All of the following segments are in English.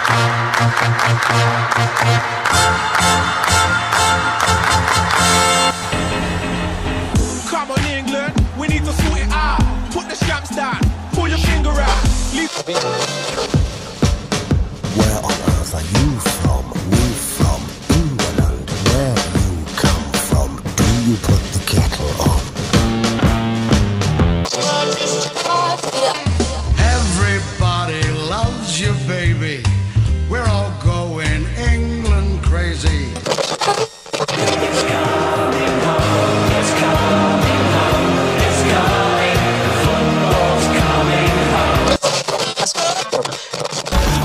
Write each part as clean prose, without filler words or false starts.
Come on, England, we need to sort it out. Put the straps down, pull your finger out. Where on earth are you from? We from England. Where you come from? Do you put the kettle on? Everybody loves you, baby. We're all going England crazy. It's coming home, it's coming home, it's coming, football's coming home.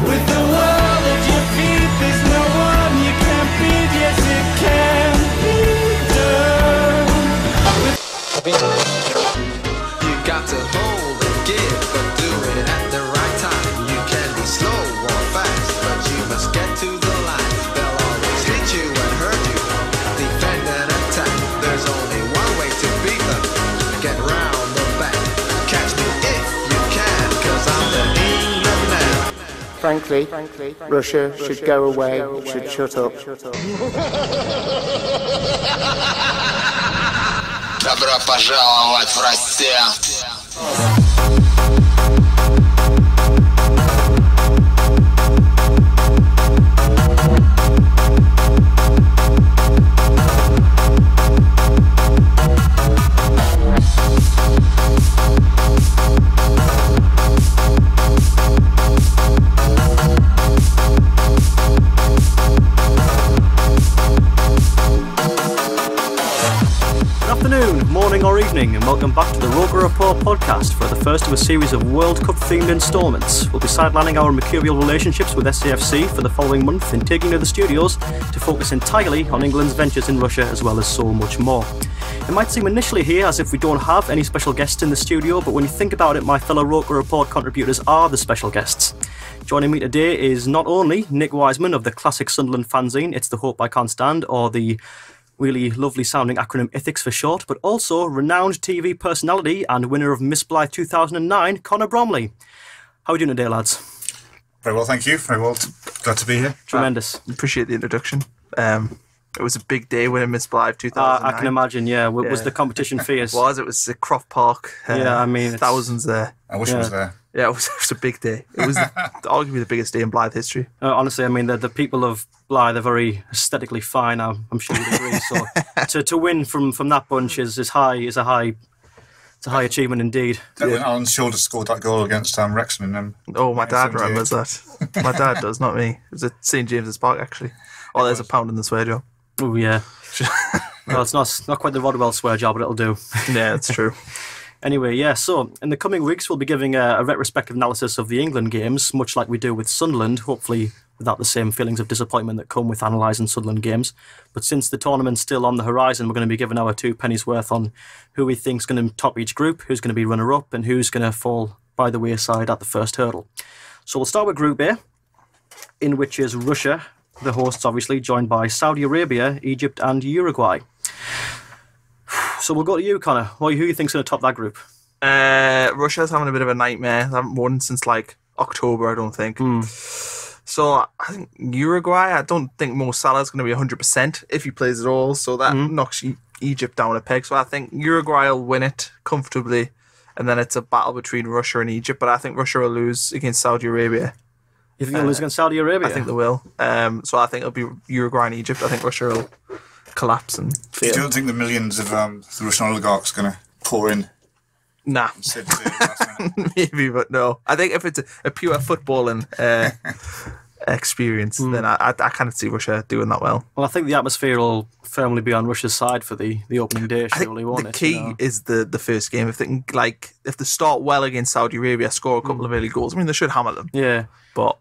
With the world at your feet, there's no one you can't beat. Yes, it can be done. You got to hold and give, but do it at the right time. You can be slow or fast, but you must get to the line. They'll always hit you and hurt you. Defend and attack. There's only one way to beat them. Get round the back. Catch me if you can, 'cause I'm the England man. Frankly, Russia should go away, should shut up. Добро пожаловать в Россию. Morning or evening, and welcome back to the Roker Rapport podcast for the first of a series of World Cup themed installments. We'll be sidelining our mercurial relationships with SAFC for the following month and taking to the studios to focus entirely on England's ventures in Russia as well as so much more. It might seem initially here as if we don't have any special guests in the studio, but when you think about it, my fellow Roker Report contributors are the special guests. Joining me today is not only Nick Wiseman of the classic Sunderland fanzine It's the Hope I Can't Stand, or the really lovely sounding acronym Ethics for short, but also renowned TV personality and winner of Miss Blyth 2009, Connor Bromley. How are we doing today, lads? Very well, thank you. Very well. Glad to be here. Tremendous. Appreciate the introduction. It was a big day winning Miss Blyth 2009. I can imagine, yeah. Was the competition fierce? It was at Croft Park. Yeah, I mean... Thousands there. I wish I was there. Yeah, it was a big day. It was arguably the biggest day in Blyth history. Honestly, I mean, the people of Blyth are very aesthetically fine. I'm sure you'd agree. So to win from that bunch is a high achievement indeed. That when Alan Shoulder scored that goal against Wrexham. Oh, my dad remembers that. My dad does, not me. It was at St James's Park, actually. Oh, there's a pound in the swear job. Oh, yeah. Well, it's not quite the Rodwell swear job, but it'll do. Yeah, that's true. Anyway, yeah, so in the coming weeks we'll be giving a retrospective analysis of the England games, much like we do with Sunderland, hopefully without the same feelings of disappointment that come with analysing Sunderland games. But since the tournament's still on the horizon, we're going to be giving our 2 pennies worth on who we think's going to top each group, who's going to be runner-up, and who's going to fall by the wayside at the first hurdle. So we'll start with Group A, in which is Russia, the hosts obviously, joined by Saudi Arabia, Egypt and Uruguay. So we'll go to you, Connor. Who do you think's going to top that group? Russia's having a bit of a nightmare. They haven't won since October, I don't think. So I think Uruguay, I don't think Mo Salah's going to be 100% if he plays at all. So that knocks Egypt down a peg. So I think Uruguay will win it comfortably. And then it's a battle between Russia and Egypt. But I think Russia will lose against Saudi Arabia. You think they'll lose against Saudi Arabia? I think they will. So I think it'll be Uruguay and Egypt. I think Russia will collapse and fail. You don't think the millions of the Russian oligarchs going to pour in? Nah. Maybe, but no. I think if it's a pure footballing experience, then I kind of see Russia doing that well. Well, I think the atmosphere will firmly be on Russia's side for the opening day, surely, won't it? The key is the first game. If they start well against Saudi Arabia, score a couple of early goals, I mean, they should hammer them. Yeah. But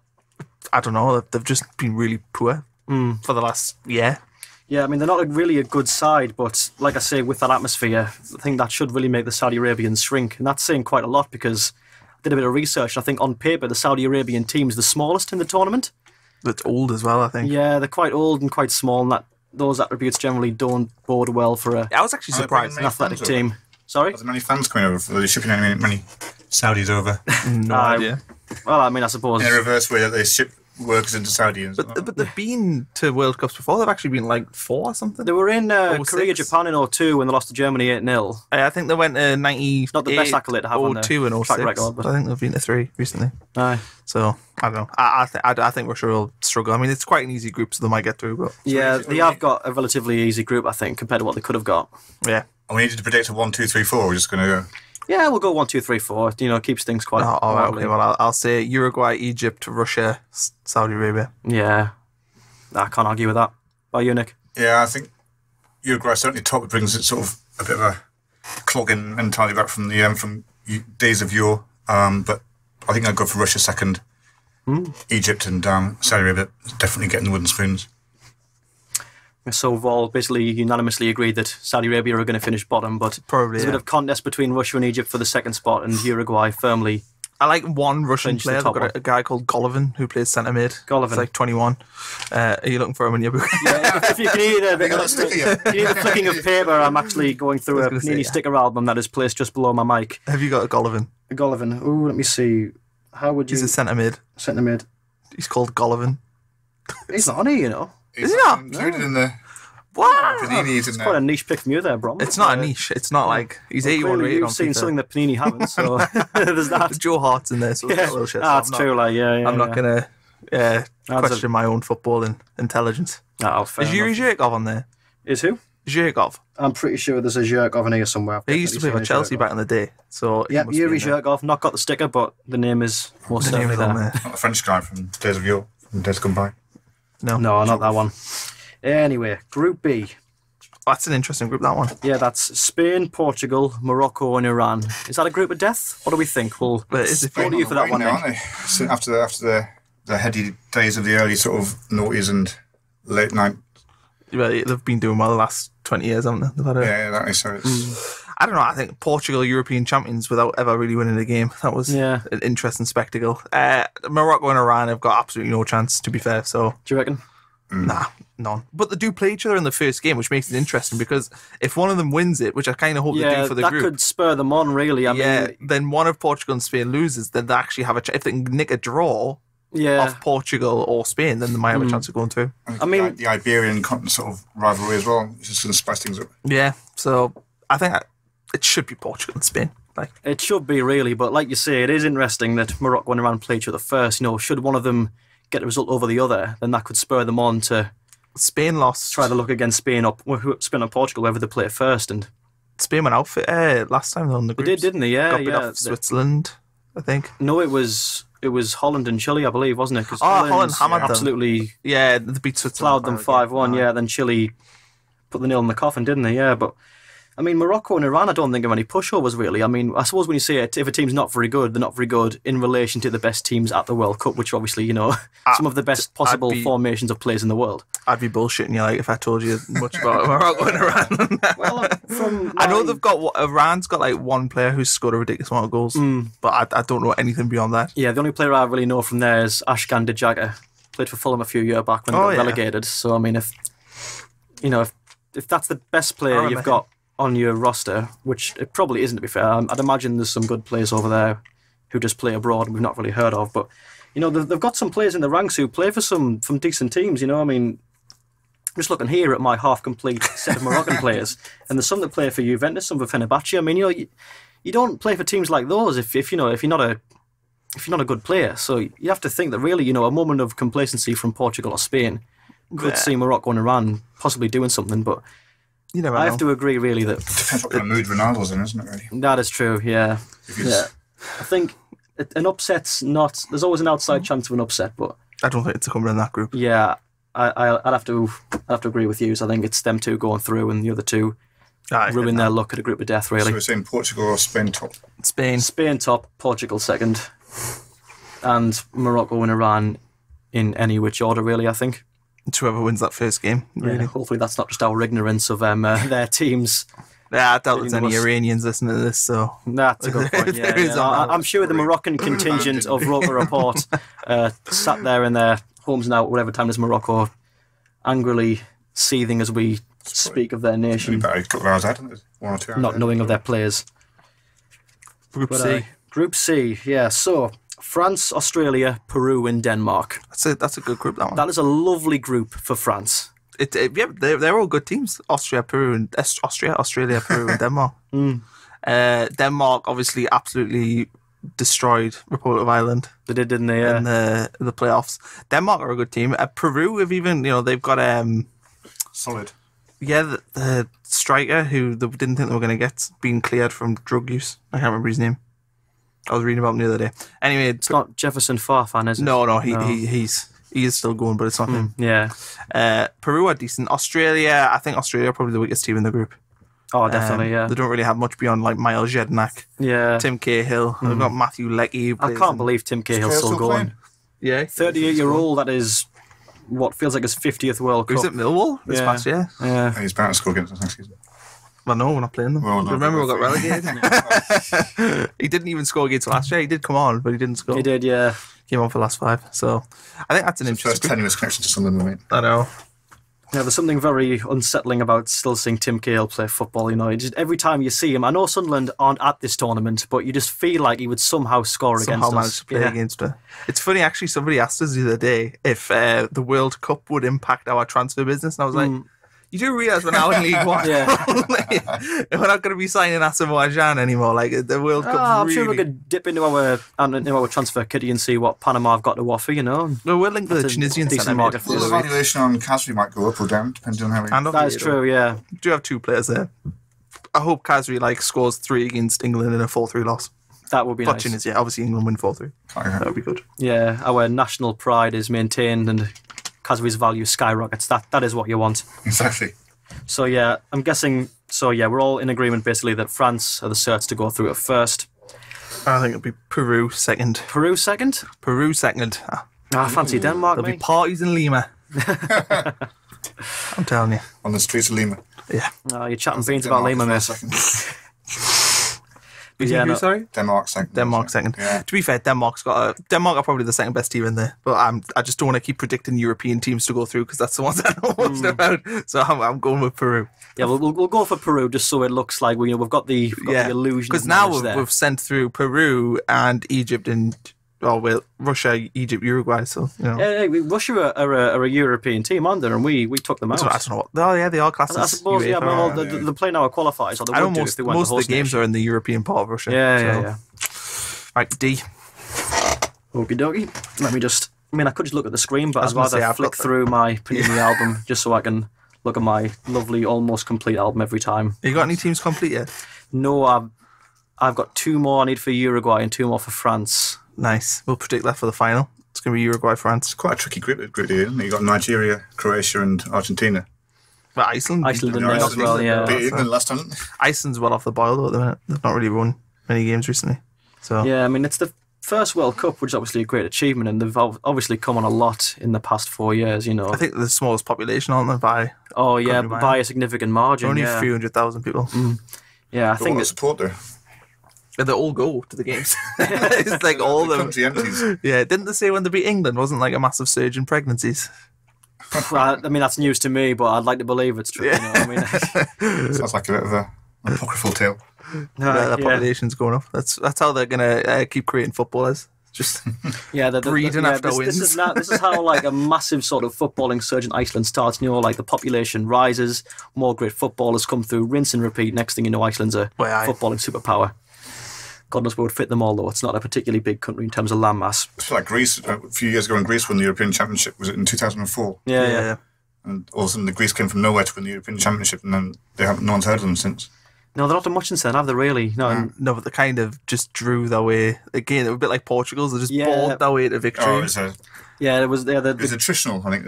I don't know. They've just been really poor for the last year. Yeah, I mean, they're not really a good side, but like I say, with that atmosphere, I think that should really make the Saudi Arabians shrink. And that's saying quite a lot because I did a bit of research. I think on paper, the Saudi Arabian team's the smallest in the tournament. It's old as well, I think. Yeah, they're quite old and quite small, and those attributes generally don't bode well for I was actually surprised. An athletic team. Sorry? Are there many fans coming over? Are they shipping many Saudis over? No idea. Well, I mean, I suppose... In a reverse way that they ship workers into Saudi. And But they've been to World Cups before. They've actually been like 4 or something. They were in 06. Korea, Japan in 02 when they lost to Germany 8-0. I think they went to 90. It's not the best accolade to have on 02 and 06. track record, but I think they've been to 3 recently. Aye. So I don't know. I think Russia will struggle. I mean, it's quite an easy group, so they might get through. But yeah, they have got a relatively easy group, I think, compared to what they could have got. yeah. And we needed to predict a 1, 2, 3, 4. We're just going to go. Yeah, we'll go 1, 2, 3, 4. You know, keeps things quite. Oh, all right, lively. okay. Well, I'll say Uruguay, Egypt, Russia, Saudi Arabia. Yeah, I can't argue with that. By you, Nick? Yeah, I think Uruguay certainly top. It brings it sort of a bit of a clogging mentality back from the from days of yore. But I think I'd go for Russia second. Egypt and Saudi Arabia definitely getting the wooden spoons. So we've all basically unanimously agreed that Saudi Arabia are going to finish bottom, but Probably, there's a bit of contest between Russia and Egypt for the second spot, and Uruguay firmly. I like one Russian Clinch the player. They've top got one. a guy called Golovin who plays centre mid. Golovin. He's like 21. Are you looking for him in your book? Yeah, if you can hear the flicking of paper, I'm actually going through a I was gonna Panini say, sticker album that is placed just below my mic. Have you got a Golovin? Golovin. Ooh, let me see. How would you... He's a centre mid. Centre mid. He's called Golovin. He's not on here, you know. Is he not? included in the What? Panini's in It's quite a there? niche pick from you there, Brom. It's not a niche. It's not like he's 81 Clearly rated on you've seen FIFA. something that Panini haven't, so there's that. Joe Hart's in there, so it's Yeah, a little shit. that's true. Like, yeah. I'm not gonna question a- my own footballing intelligence. Oh, fair Is Yuri enough. Zhirkov on there? Is who? Zhirkov. I'm pretty sure there's a Zhirkov in here somewhere. He used to play for Chelsea back in the day, so he Yeah, must be Yuri in there. Zhirkov. Not got the sticker, but the name is most The name certainly is on there. there. Not the French guy from days of yore, from days gone by. No, No, not that one. Anyway, Group B. that's an interesting group. That one. Yeah, that's Spain, Portugal, Morocco, and Iran. Is that a group of death? What do we think? Well, But is it what do you for that Right one, now, Nick? aren't they? So after the heady days of the early sort of noughties and late night. Well, they've been doing well the last 20 years, haven't they? They've had Yeah, that is so. It's, I don't know. I think Portugal European champions without ever really winning a game. That was Yeah. an interesting spectacle. Morocco and Iran have got absolutely no chance, to be fair. So Do you reckon? nah, none. But they do play each other in the first game, which makes it interesting because if one of them wins it, which I kind of hope they Yeah, do for the that group, could spur them on, really. I yeah, mean, then one of Portugal and Spain loses, then they actually have a chance. If they can nick a draw yeah. off Portugal or Spain, then they might have a chance of going through. I mean- the Iberian sort of rivalry as well. It's just going to spice things up. Yeah, so I think it should be Portugal and Spain. Like, It should be, really, but like you say, it is interesting that Morocco and Iran play each other first. You know, should one of them get a result over the other, then that could spur them on to Spain lost. try to look against Spain or Portugal, wherever they play first. And Spain went out for last time on the they groups. did, didn't they? Yeah, Got beat yeah. off Switzerland, I think. No, it was Holland and Chile, I believe, wasn't it? 'Cause Holland hammered them. absolutely Yeah, they beat Switzerland. plowed them 5-1. Yeah, then Chile put the nail in the coffin, didn't they? Yeah, but I mean, Morocco and Iran, I don't think are any pushovers, really. I mean, I suppose when you say it, if a team's not very good, they're not very good in relation to the best teams at the World Cup, which are obviously, you know, some of the best possible formations of players in the world. I'd be bullshitting you like if I told you much about Morocco and Iran. Well, from I know they've got Iran's got like one player who's scored a ridiculous amount of goals, but I don't know anything beyond that. Yeah, the only player I really know from there is Ashkan Dejagah. Played for Fulham a few years back when they got relegated. So I mean, if that's the best player you've got on your roster, which it probably isn't, to be fair, I'd imagine there's some good players over there who just play abroad and we've not really heard of. But you know, they've got some players in the ranks who play for some decent teams. You know, I mean, I'm just looking here at my half-complete set of Moroccan players, and there's some that play for Juventus, some for Fenerbahce. I mean, you know, you don't play for teams like those if you're not a good player. So you have to think that really, you know, a moment of complacency from Portugal or Spain could see Morocco and Iran possibly doing something. But You never I know. have to agree, really, that Depends what kind of mood Ronaldo's in, isn't it, really? that is true. Yeah, I think an upset's not. There's always an outside chance of an upset, but I don't think it's a coming in that group. yeah, I'd have to agree with you. So I think it's them two going through, and the other two ruin their luck at a group of death. So Really, we're saying Portugal or Spain top. Spain top, Portugal second, and Morocco and Iran in any which order. Really, I think. It's whoever wins that first game. Really. Yeah, hopefully that's not just our ignorance of their teams. Yeah, I doubt there's Leading any us. Iranians listening to this. So That's a good point. Yeah, There is yeah. on that. I'm sure the Moroccan contingent of Roker Report sat there in their homes now, whatever time is Morocco, angrily seething as we speak of their Only nation, about a couple of hours ahead, isn't it? 1 or 2 hours not ahead. knowing of their players. Group But, C. Group C, yeah. So France, Australia, Peru, and Denmark. That's a good group, that one. That is a lovely group for France. Yeah, they're all good teams. Australia, Peru, and Denmark. Denmark obviously absolutely destroyed Republic of Ireland. They did, didn't they? Yeah. In the playoffs. Denmark are a good team. Peru have even, they've got solid. Yeah, the striker who they didn't think they were going to get being cleared from drug use. I can't remember his name. I was reading about him the other day. Anyway, it's not Jefferson Farfan, is it? No, he is still going, but it's not him. Yeah. Peru are decent. Australia, I think Australia are probably the weakest team in the group. Oh, definitely, yeah. They don't really have much beyond like Miles Jednak, Tim Cahill. They've got Matthew Leckie. I can't believe Tim Cahill's still going. Yeah. 38-year-old, that is what feels like his 50th World Cup. He was at Millwall this past year. Yeah. He's bound to score against us next season. Well, no, we're not playing them. Well, no, remember, we got relegated. He didn't even score against last year. He did come on, but he didn't score. He did, yeah. Came on for the last 5. So I think that's an interesting. First tenuous connection to Sunderland, mate. I know. Yeah, there's something very unsettling about still seeing Tim Cahill play football. Just every time you see him, I know Sunderland aren't at this tournament, but you just feel like he would somehow score against us. Manage to play against her. It's funny, actually, somebody asked us the other day if the World Cup would impact our transfer business, and I was like, you do realise we're now in League One. We're not going to be signing Asamoah Gyan anymore. Like the World Cup. I'm sure we could dip into our transfer kitty and see what Panama have got to offer. Well, we're linked with the Tunisian centre market. The valuation on Kasri might go up or down, depending on how he. That is true. Yeah. We do have 2 players there. I hope Kasri scores 3 against England in a 4-3 loss. That would be nice. Tunisia, obviously England win 4-3. That would be good. Yeah, our national pride is maintained and Kasri's value skyrockets. That is what you want. Exactly. So yeah, I'm guessing. So yeah, we're all in agreement basically that France are the certs to go through at first. I think it'll be Peru second. Peru second. I fancy Denmark. There'll be parties in Lima. I'm telling you. On the streets of Lima. Yeah. You're chatting beans about Lima, mate. Sorry? Denmark second. Denmark second. Yeah. To be fair, Denmark are probably the second best team in there. But I just don't want to keep predicting European teams to go through because that's the ones I know most about. So I'm going with Peru. Yeah, we'll go for Peru just so it looks like we've got the illusion. Because now we've sent through Peru and Egypt and Russia, Egypt, Uruguay. So Russia are a European team, aren't they? And we took them out. I don't know what. Oh yeah, they are classes. I suppose. UEFA, they're playing our qualifiers. Or I know most of the games are in the European part of Russia. Yeah. Right, D. Okie dokie. Let me just. I could just look at the screen, but I'd rather flick through my Panini album just so I can look at my lovely, almost complete album every time. You got any teams complete yet? No, I've got 2 more I need for Uruguay and 2 more for France. Nice. We'll predict that for the final. It's going to be Uruguay, France. It's quite a tricky group here, isn't it? You've got Nigeria, Croatia and Argentina. But Iceland in there as well, yeah. Beat England last time, didn't they? Iceland's well off the boil, though, at the minute. They've not really won many games recently. So yeah, it's the first World Cup, which is obviously a great achievement, and they've obviously come on a lot in the past 4 years, I think they're the smallest population, aren't they, by a significant margin. Only a few 100,000 people. Yeah, I think the support there. They all go to the games. It's like all of them. Country empties. Yeah, didn't they say when they beat England wasn't like a massive surge in pregnancies? That's news to me, but I'd like to believe it's true. Sounds like a bit of an apocryphal tale. The population's going up. That's how they're gonna keep creating footballers. Just breeding after wins. This is how a massive sort of footballing surge in Iceland starts. The population rises, more great footballers come through, rinse and repeat. Next thing you know, Iceland's a footballing superpower. God knows where would fit them all, though. It's not a particularly big country in terms of landmass. It's like Greece. A few years ago in Greece won the European Championship. Was it in 2004? Yeah. And all of a sudden, the Greece came from nowhere to win the European Championship, and then no one's heard of them since. No, they're not done much since then, have they, really? No, but they kind of just drew their way. Again, they were a bit like Portugal. They just bought their way to victory. Oh, it was attritional, I think.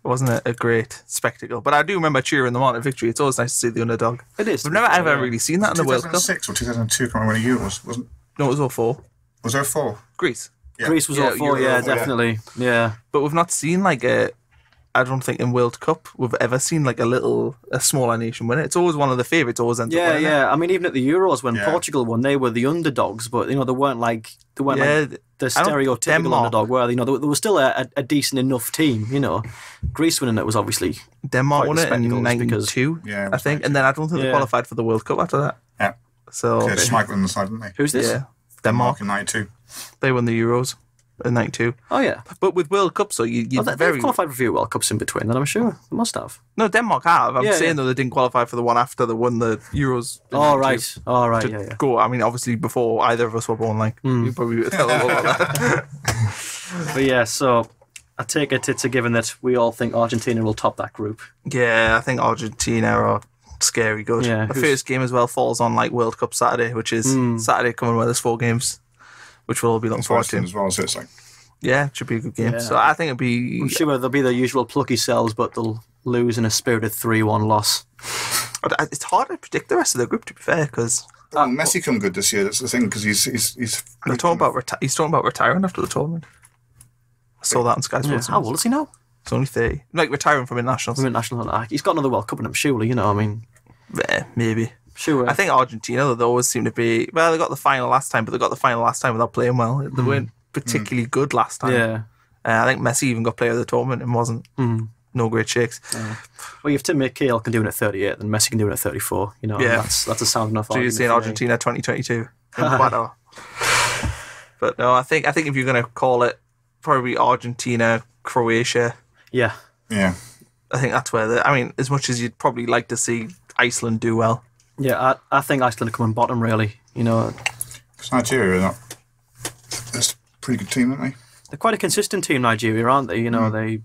It wasn't a great spectacle. But I do remember cheering them on at victory. It's always nice to see the underdog. It is. We've never ever really seen that in the World Cup. 2006 or 2002, I can't remember when a year was, wasn't it? No, it was 04. Was there 4? Greece. Yeah. Greece was 04, definitely. Yeah. But we've not seen I don't think in World Cup we've ever seen a smaller nation win it. It's always one of the favourites, always ends up winning it. Yeah. Even at the Euros when Portugal won, they were the underdogs, but they weren't like the stereotypical underdog. Where there was still a decent enough team. Greece winning it was obviously Denmark won it in '92, I think, and then I don't think they qualified for the World Cup after that. Yeah. So Schmeichel on the side, didn't they? Who's this? Yeah. Denmark in 92. They won the Euros in 92. Oh, yeah. But with World Cups, so they've qualified for a few World Cups in between, then I'm sure. They must have. No, Denmark have. I'm saying, yeah. though, they didn't qualify for the one after they won the Euros. Oh, right. Oh, right, yeah. Go. I mean, obviously, before either of us were born, like, you probably tell a lot about that. But yeah, so I take it it's a given that we all think Argentina will top that group. Yeah, I think Argentina are scary good. Yeah, the first game as well falls on like World Cup Saturday, which is Saturday coming where there's 4 games, which we'll all be looking forward to as well. So it's like, yeah, it should be a good game. Yeah. So I think it'll be. I'm sure they'll be the usual plucky selves, but they'll lose in a spirited 3-1 loss. It's hard to predict the rest of the group, to be fair, because Messi come good this year. That's the thing, because he's they're talking about he's talking about retiring after the tournament. I saw that on Sky Sports. How old is he now? He's only 30. Like retiring from internationals. He's got another World Cup in him, surely. You know, I mean, yeah, maybe. Sure. I think Argentina, they always seem to be. Well, they got the final last time, but they got the final last time without playing well. They weren't particularly good last time. Yeah. I think Messi even got player of the tournament and wasn't. No great shakes. Well, if Tim McHale can do it at 38, then Messi can do it at 34. You know, that's a sound enough. So you're saying Argentina 2022 in Ecuador. But no, I think if you're going to call it, probably Argentina, Croatia. Yeah. Yeah. I think that's where I mean, as much as you'd probably like to see Iceland do well. Yeah, I think Iceland are coming bottom, really. You know, because Nigeria that's a pretty good team, aren't they? They're quite a consistent team, Nigeria, aren't they? You know, they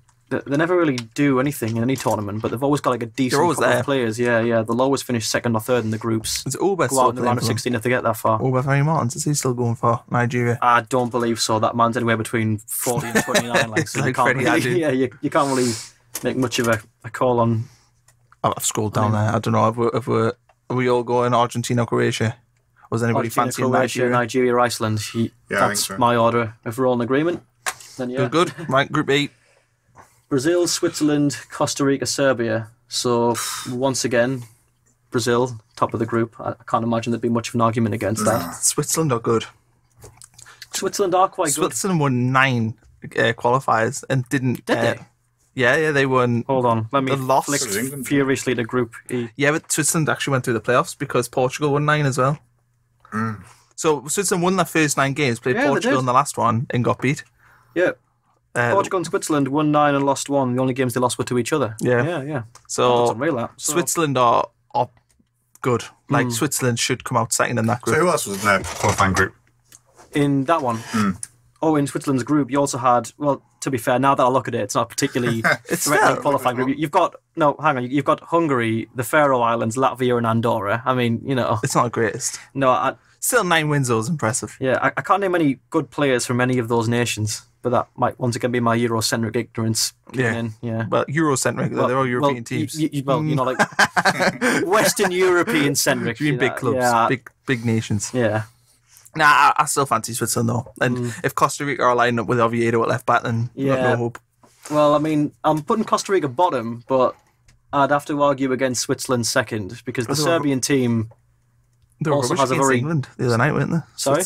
never really do anything in any tournament, but they've always got like a decent crop of players. Yeah. They'll always finish second or third in the groups. Is Uber go out in the round of 16 if they get that far. Uber Ferry Martins, is he still going for Nigeria? I don't believe so. That man's anywhere between 40 and 29. Like, so like you can't really make much of a call on. I've scrolled down there. I don't know. Are we all going Argentina, Croatia? Was anybody fancying Nigeria, Iceland? That's my order. If we're all in agreement, then yeah. Good. Right, Group 8. Brazil, Switzerland, Costa Rica, Serbia. So once again, Brazil, top of the group. I can't imagine there'd be much of an argument against that. Switzerland are good. Switzerland are quite good. Switzerland won 9 qualifiers and didn't. Did they? Yeah, they won. Hold on, let me flick furiously to Group E. Yeah, but Switzerland actually went through the playoffs because Portugal won 9 as well. So Switzerland won their first 9 games, played Portugal in the last one, and got beat. Yeah. Portugal and Switzerland won 9 and lost 1. The only games they lost were to each other. Yeah. So, that's unreal, that. Switzerland are good. Like, Switzerland should come out second in that group. So who else was in the qualifying group? In that one? Oh, in Switzerland's group, you also had, well, to be fair, now that I look at it, it's not particularly threatening qualifying group. You've got Hungary, the Faroe Islands, Latvia and Andorra. I mean, you know. It's not the greatest. No, still 9 wins though is impressive. Yeah, I can't name any good players from any of those nations, but that might once again be my Eurocentric ignorance. Yeah. Well, Eurocentric, they're all European teams. You know, like Western European centric. You mean big clubs, big nations. Yeah. Nah, I still fancy Switzerland though. And if Costa Rica are lining up with Oviedo at left back, then no hope. Well, I mean, I'm putting Costa Rica bottom, but I'd have to argue against Switzerland second because the Serbian team also has a very England the other night, weren't they? Sorry,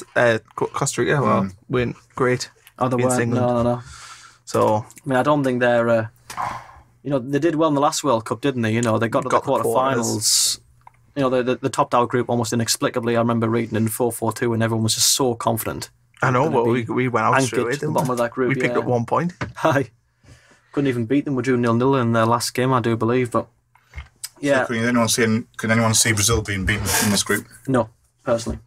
Costa Rica weren't great. Oh, they weren't. No. So I mean, I don't think they're. They did well in the last World Cup, didn't they? You know, they got to the quarterfinals. You know, the topped out group almost inexplicably. I remember reading in 4-4-2 and everyone was just so confident. I know, but we went out straight away. To the bottom of that group. We picked up 1 point. Couldn't even beat them. We drew 0-0 in their last game, I do believe. But yeah, so can anyone see Brazil being beaten in this group? No, personally.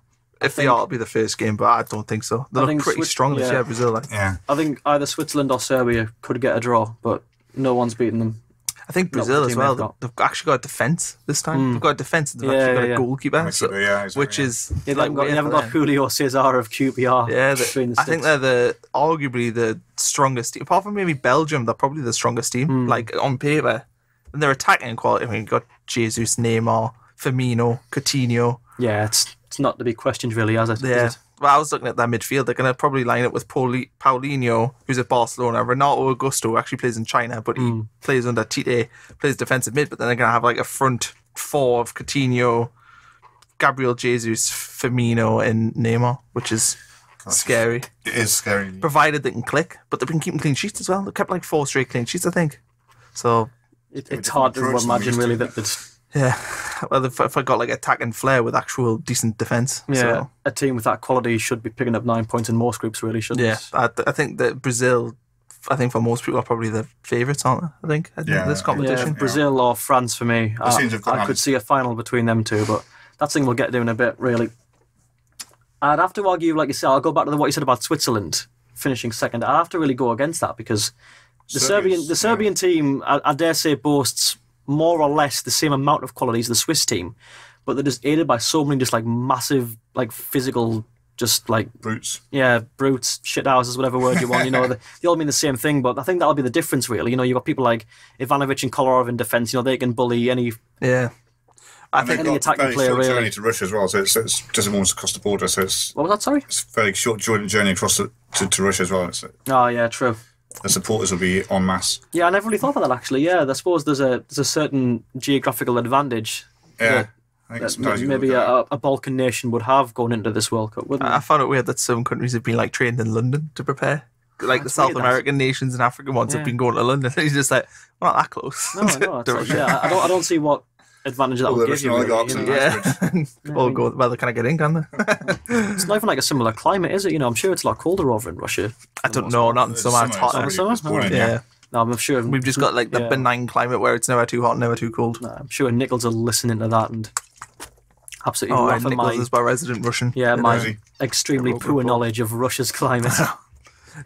If they are, it'll be the first game, but I don't think so. They look pretty strong this year, Brazil. Yeah. I think either Switzerland or Serbia could get a draw, but no one's beaten them. I think Brazil as well. They've actually got a defence this time. They've got a defence and they've actually got a goalkeeper, which is they haven't got Julio Cesar of QPR. Yeah, I think they're arguably the strongest team. Apart from maybe Belgium, they're probably the strongest team. Like on paper, and their attacking quality. I mean, you've got Jesus, Neymar, Firmino, Coutinho. Yeah, it's not to be questioned, really, has it? Yeah. Well, I was looking at their midfield. They're going to probably line up with Paulinho, who's at Barcelona, Renato Augusto, who actually plays in China, but he plays under Tite, plays defensive mid, but then they're going to have like a front 4 of Coutinho, Gabriel Jesus, Firmino, and Neymar, which is scary. It is scary. Provided they can click, but they've been keeping clean sheets as well. They've kept like 4 straight clean sheets, I think. So it's hard to imagine, really, that Yeah, well, if I got like attacking flair with actual decent defence. Yeah, So. a team with that quality should be picking up 9 points in most groups, really, shouldn't Yeah, it? I think that Brazil, I think for most people, are probably the favourites, aren't they? I think this competition. Yeah, Brazil or France for me. I could see a final between them two, but that's something we'll get to in a bit, really. I'd have to argue, like you said, I'll go back to what you said about Switzerland finishing second. I'd have to really go against that because the Serbian team, I dare say, boasts more or less the same amount of quality as the Swiss team, but they're just aided by so many just like massive, like physical, just like brutes. Yeah, brutes, shit houses, whatever word you want. They all mean the same thing, but I think that'll be the difference, really. You've got people like Ivanovic and Kolarov in defence. They can bully any. Yeah. I think any attacking player, really. Journey to Russia as well, so it's just almost across the border. So it's what was that? Sorry, it's a fairly short journey across to Russia as well. Oh yeah, true. The supporters will be en masse. Yeah, I never really thought about that actually. Yeah, I suppose there's a certain geographical advantage. Yeah, that maybe a Balkan nation would have going into this World Cup, wouldn't it? I found it weird that some countries have been like trained in London to prepare. Like the South American nations and African ones have been going to London. It's just like, we're not that close. No, I don't see what advantage that would give you. Well, they kind of get in, can they? It's not even like a similar climate, is it? I'm sure it's a lot colder over in Russia. I don't know, not in summer. It's hot. Yeah. No, I'm sure we've just got like the benign climate where it's never too hot, never too cold. No, I'm sure Nichols will listen to that and absolutely laugh at Nichols is my resident Russian. Yeah, my extremely poor knowledge of Russia's climate.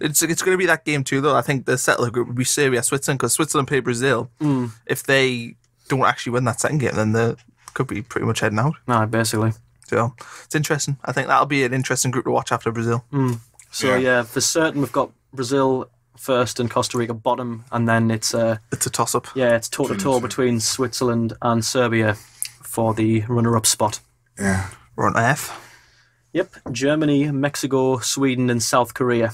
It's going to be that game too, though. I think the settler group would be Serbia, Switzerland, because Switzerland play Brazil. If they don't actually win that second game, then they could be pretty much heading out. No, basically. So it's interesting. I think that'll be an interesting group to watch after Brazil. So for certain we've got Brazil first and Costa Rica bottom, and then it's a toss-up. Yeah, it's toe-to-toe between Switzerland and Serbia for the runner-up spot. Yeah. We're on F. Yep, Germany, Mexico, Sweden and South Korea.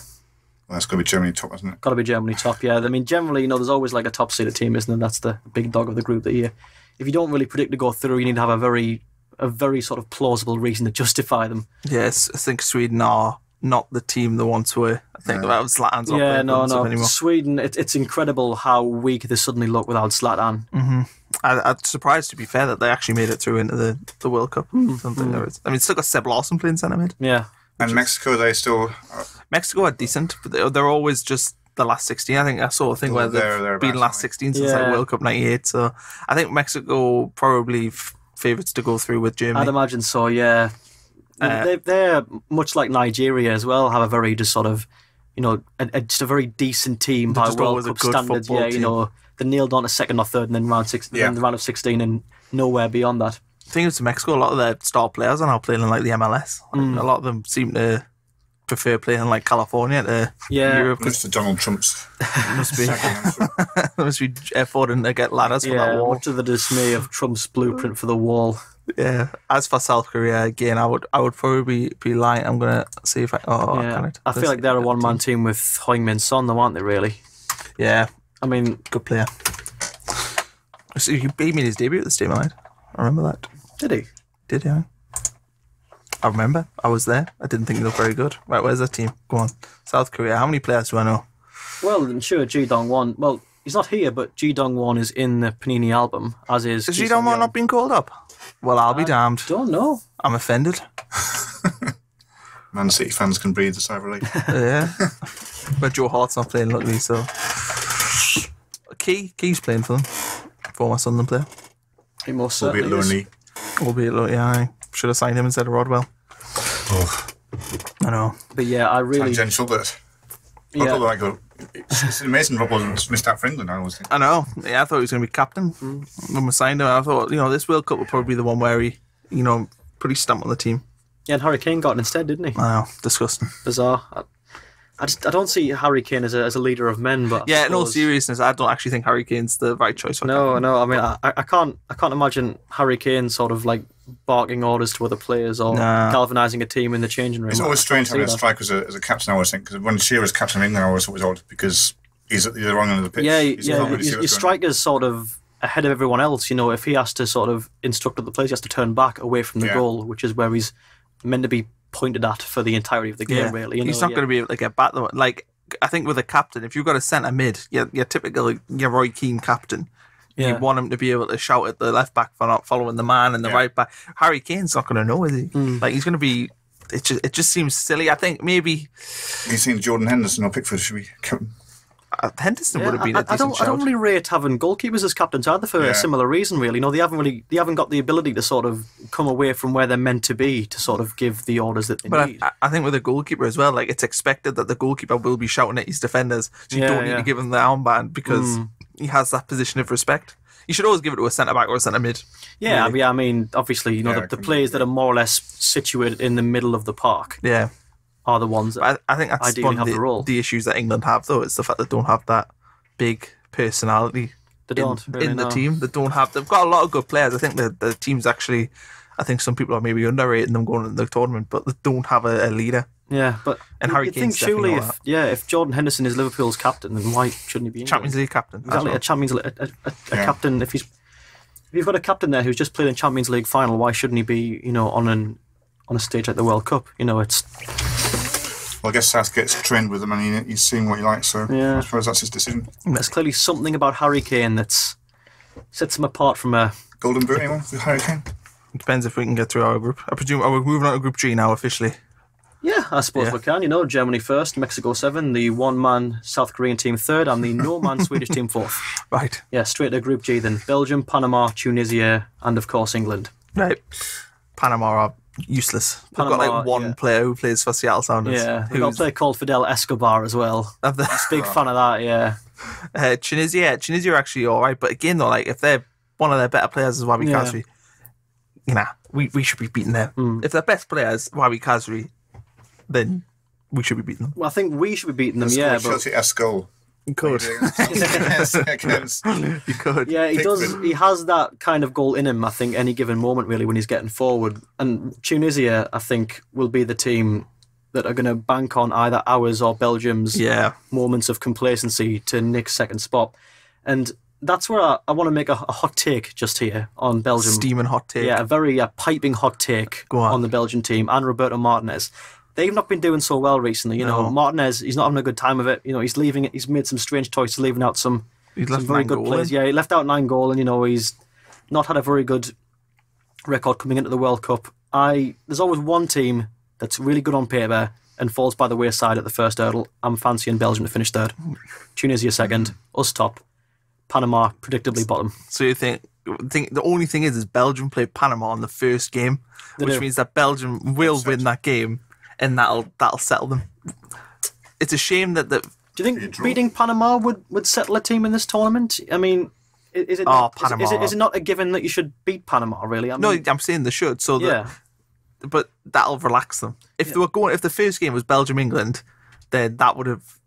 Well, that's got to be Germany top, isn't it? Got to be Germany top, yeah. I mean, generally, there's always like a top-seeded team, isn't there? That's the big dog of the group that year. If you don't really predict to go through, you need to have a very sort of plausible reason to justify them. Yes, I think Sweden are not the team they once were. I think that was Zlatan's not anymore. Sweden, it's incredible how weak they suddenly look without Zlatan. Mm-hmm. I'm surprised, to be fair, that they actually made it through into the World Cup. I mean, still got Seb Larson playing centre mid. Yeah. And Mexico, they still... Mexico are decent, but they're always just the last 16. I think I saw a thing where they've been last 16 since like World Cup 98. So I think Mexico probably favourites to go through with Germany. I'd imagine so, yeah. They're much like Nigeria as well, have a very just sort of, just a very decent team by World Cup standards. Yeah, team. They nailed on a second or third and then round the round of 16 and nowhere beyond that. The thing is, to Mexico, a lot of their star players are now playing in like the MLS. A lot of them seem to prefer playing in like California to Europe. Mr. Donald Trump's. Must be affording to get ladders for that wall. Much to the dismay of Trump's blueprint for the wall. Yeah. As for South Korea, again, I would probably be lying. I'm gonna see if I feel like they're a one-man team with Heung-min Son, though, aren't they? Really? Yeah. I mean, good player. So he made his debut at the State of Mind. I remember that. Did he? Did, yeah. I remember. I was there. I didn't think he looked very good. Right, where's that team? Go on. South Korea. How many players do I know? Well, I'm sure Ji Dong-won. Well, he's not here, but Ji Dong-won is in the Panini album, as is... Has Ji Dong-won not been called up? Well, I'll be damned. Don't know. I'm offended. Man City fans can breathe a sigh of relief. Yeah. But Joe Hart's not playing, luckily, so... Key's playing for them. Former Sunderland player. He most certainly Albeit low, yeah. I should have signed him instead of Rodwell. Oh. I know. But yeah, I really... Tangential, but... It's amazing Rodwell's missed out for England, I always think. I know. Yeah, I thought he was going to be captain when we signed him. I thought, this World Cup would probably be the one where he, put his stamp on the team. Yeah, and Harry Kane got it instead, didn't he? I know. Disgusting. Bizarre. I don't see Harry Kane as a leader of men, but yeah, in all seriousness, I don't actually think Harry Kane's the right choice for captain. No. I mean, I can't imagine Harry Kane sort of like barking orders to other players or galvanising a team in the changing room. It's always strange having a striker as a captain, I always think, because when Shearer's captain of England, I always thought it was odd because he's at the wrong end of the pitch. Yeah. Your striker's sort of ahead of everyone else. If he has to sort of instruct other players, he has to turn back away from the goal, which is where he's meant to be pointed at for the entirety of the game. Really, he's not going to be able to get back though. Like, I think with a captain, if you've got a centre mid, your typical Roy Keane captain, You want him to be able to shout at the left back for not following the man and the right back. Harry Kane's not going to know, is he? Like, he's going to be... It just seems silly. I think maybe... You've seen Jordan Henderson or Pickford, should we... Henderson would have been a decent shout. I don't really rate having goalkeepers as captains either for a similar reason, really. They haven't got the ability to sort of come away from where they're meant to be to sort of give the orders that they need. I think with a goalkeeper as well, like, it's expected that the goalkeeper will be shouting at his defenders, so you don't need to give him the armband because he has that position of respect. You should always give it to a centre back or a centre mid. Yeah, really. I mean, obviously, the players that are more or less situated in the middle of the park. Yeah. Are the ones that I think that's ideally have the role. The issues that England have, though, is the fact that they don't have that big personality in the team. They've got a lot of good players. I think the team's actually, I think some people are maybe underrating them going into the tournament, but they don't have a leader. Yeah, but Harry Kane's definitely if Jordan Henderson is Liverpool's captain, then why shouldn't he be Champions League captain? Exactly, well. a Champions League captain. If you've got a captain there who's just played in Champions League final, why shouldn't he be on a stage like the World Cup? It's. Well, I guess Southgate's trained with him and he's seeing what he likes, so I suppose that's his decision. There's clearly something about Harry Kane that sets him apart from a... Golden Boot, anyone, for Harry Kane? It depends if we can get through our group. I presume we're moving on to Group G now, officially. Yeah, I suppose we can. Germany first, Mexico 7, the one-man South Korean team third, and the no-man Swedish team fourth. Right. Yeah, straight to Group G then. Belgium, Panama, Tunisia, and of course England. Right. Panama are useless. They've got like one player who plays for Seattle Sounders. Yeah, they've got a player called Fidel Escobar as well. I'm a big fan of that, yeah. Tunisia are actually alright, but again though, like if they're one of their better players is Wabi Kazri, we should be beating them. If their best player is Wabi Kazri, then we should be beating them. Well, I think we should be beating them, but Chelsea goal. You could. You could. Yeah, he does. He has that kind of goal in him, I think, any given moment, really, when he's getting forward. And Tunisia, I think, will be the team that are going to bank on either ours or Belgium's moments of complacency to Nick's second spot. And that's where I want to make a hot take just here on Belgium. Steaming hot take. Yeah, a very piping hot take on the Belgian team and Roberto Martinez. They've not been doing so well recently. Martinez, he's not having a good time of it. He's leaving it. He's made some strange choices, leaving out some very good players. Yeah, he left out 9 goals, and he's not had a very good record coming into the World Cup. There's always one team that's really good on paper and falls by the wayside at the first hurdle. I'm fancying Belgium to finish third, Tunisia second, us top, Panama predictably bottom. So you think the only thing is Belgium played Panama in the first game, which means that Belgium will win that game. And that'll settle them. It's a shame that Do you think beating Panama would settle a team in this tournament? I mean, is it not a given that you should beat Panama? Really? No, I'm saying they should. But that'll relax them. If the first game was Belgium England, then that would have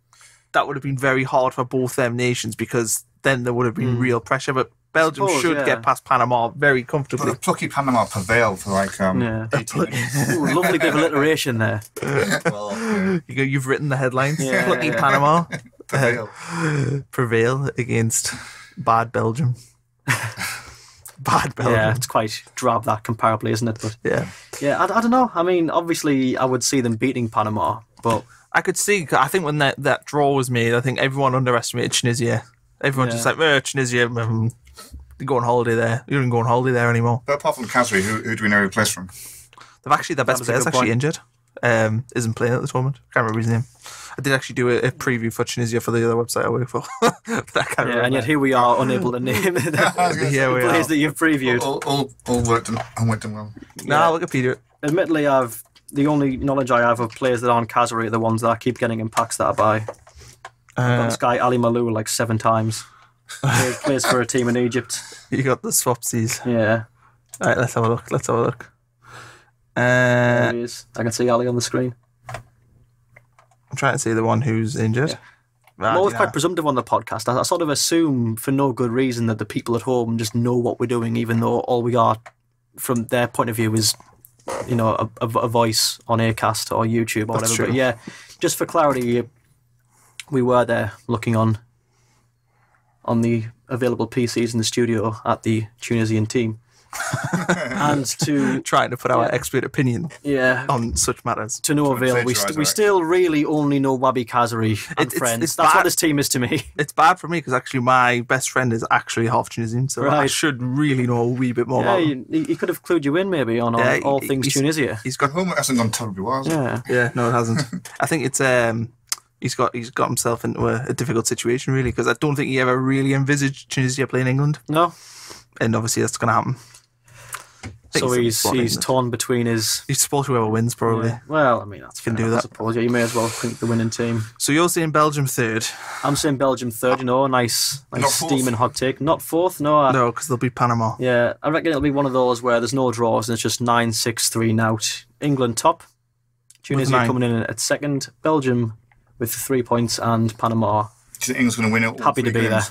been very hard for both them nations because then there would have been real pressure. But Belgium should get past Panama very comfortably. But plucky Panama prevailed for 18 minutes. Ooh, lovely bit of alliteration there. You've written the headlines. Plucky Panama prevail against bad Belgium. Bad Belgium. Yeah, it's quite drab that comparably, isn't it? But yeah, I don't know. I mean, obviously, I would see them beating Panama, but I could see. I think when that draw was made, I think everyone underestimated Tunisia. Everyone just like, Tunisia. You go on holiday there. You don't go on holiday there anymore. But apart from Kazri, who do we know he plays from? Their best player's actually injured. Isn't playing at the tournament. Can't remember his name. I did actually do a preview for Tunisia for the other website I work for. And yet here we are, unable to name the players that you've previewed. All worked and went well. Nah, Wikipedia. Admittedly, the only knowledge I have of players that aren't Kazri are the ones that I keep getting in packs that I buy. I've got this guy Ali Malou like 7 times. He plays for a team in Egypt. You got the swapsies. Yeah. Alright, let's have a look. There he is. I can see Ali on the screen. I'm trying to see the one who's injured. Yeah. I'm always quite presumptive on the podcast. I sort of assume, for no good reason, that the people at home just know what we're doing, even though all we are, from their point of view, is a voice on Acast or YouTube or whatever. True. But yeah, just for clarity, we were there looking on the available PCs in the studio at the Tunisian team. and to trying to put our expert opinion yeah on such matters. to no avail. We still really only know Wabi Kazari and friends. That's what this team is to me. It's bad for me because actually my best friend is actually half Tunisian, so I should really know a wee bit more about him. He could have clued you in maybe on all things Tunisia. He's got home. It hasn't gone terribly well. Yeah, no, it hasn't. I think it's he's got himself into a difficult situation really, because I don't think he ever really envisaged Tunisia playing England. No, and obviously that's going to happen. So he's torn between his. He's supposed whoever wins probably. Yeah. Well, I mean that's can do that. I suppose. Yeah, you may as well think the winning team. So you're saying Belgium third? I'm saying Belgium third. You know, a nice steaming hot take. Not fourth, no. No, because they'll be Panama. Yeah, I reckon it'll be one of those where there's no draws and it's just 9-6-3 out. England top. Tunisia coming in at second. Belgium with 3 points and Panama. Do you think England's going to win it? Happy to be there.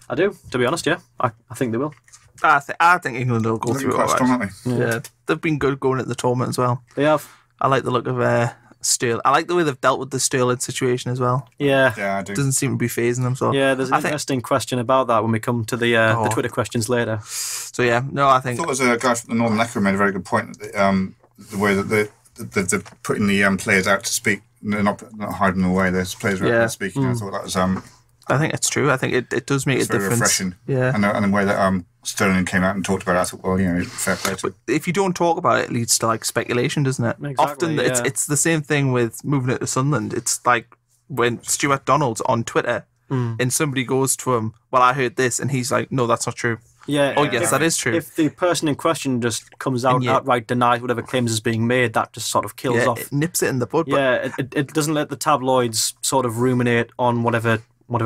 I do, to be honest. Yeah, I think they will. I think England will go through. Quite strong, aren't they? Yeah, they've been good going at the tournament as well. They have. I like the look of Sterling. I like the way they've dealt with the Sterling situation as well. Yeah, I do. Doesn't seem to be phasing them. So yeah, there's an interesting question about that when we come to the Twitter questions later. So yeah, no, I think there was a guy from the Northern Echo made a very good point. The way that they're putting the players out to speak, they're not hiding away. There's players out speaking. I thought that was. I think it's true. I think it does make a difference. Very refreshing. Yeah, and the way that Sterling came out and talked about it, I thought, well, fair play to it. But if you don't talk about it, it leads to like speculation, doesn't it? Exactly, Often it's the same thing with moving it to Sunderland. It's like when Stuart Donald's on Twitter and somebody goes to him, well, I heard this, and he's like, no, that's not true. Yeah. Oh, yes, that is true. If the person in question just comes out outright denies whatever claims is being made, that just sort of kills off. It nips it in the bud. Yeah, it doesn't let the tabloids sort of ruminate on whatever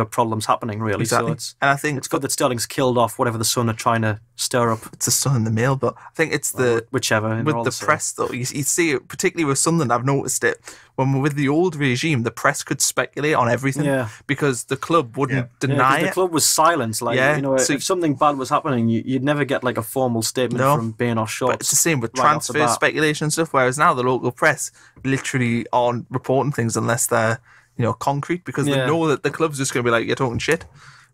problem's happening, really. Exactly. So and I think it's good that Sterling's killed off whatever the Sun are trying to stir up. It's the Sun and the Mail, but I think it's whichever. With the press, though, you see it, particularly with Sunderland, I've noticed it. When we're with the old regime, the press could speculate on everything because the club wouldn't deny it. The club was silent. Like, if something bad was happening, you'd never get like a formal statement from Bain or Shorts. But it's the same with transfer speculation and stuff, whereas now the local press literally aren't reporting things unless they're concrete, because they know that the club's just going to be like, you're talking shit,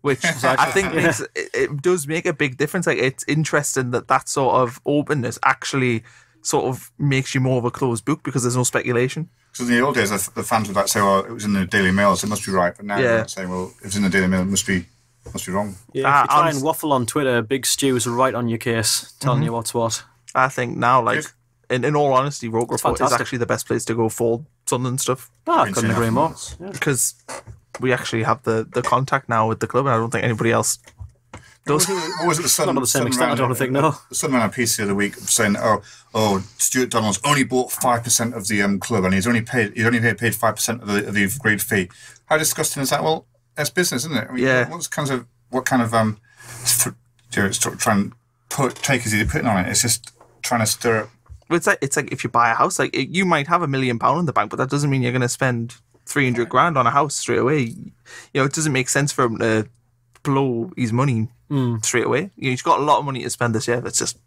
which I think it does make a big difference. Like, it's interesting that sort of openness actually sort of makes you more of a closed book because there's no speculation. So in the old days, the fans would say, well, it was in the Daily Mail, so it must be right. But now they're saying, well, if it's in the Daily Mail, it must be wrong. Yeah, if you try and waffle on Twitter, Big Stew's right on your case, telling you what's what. I think now, like, in all honesty, Roker Report is actually the best place to go for Sunderland stuff. I couldn't agree more. Because we actually have the contact now with the club, and I don't think anybody else does. What was it? The Sun, not to the same extent, I don't think, no. The Sun ran a piece the other week saying, oh, Stuart Donald's only bought 5% of the club, and he's only paid 5% of the agreed fee. How disgusting is that? Well, that's business, isn't it? I mean, what kind of try and take is he putting on it? It's just trying to stir up. It's like if you buy a house, like you might have £1 million in the bank, but that doesn't mean you're going to spend 300 grand on a house straight away. It doesn't make sense for him to blow his money straight away. He's got a lot of money to spend this year. It's just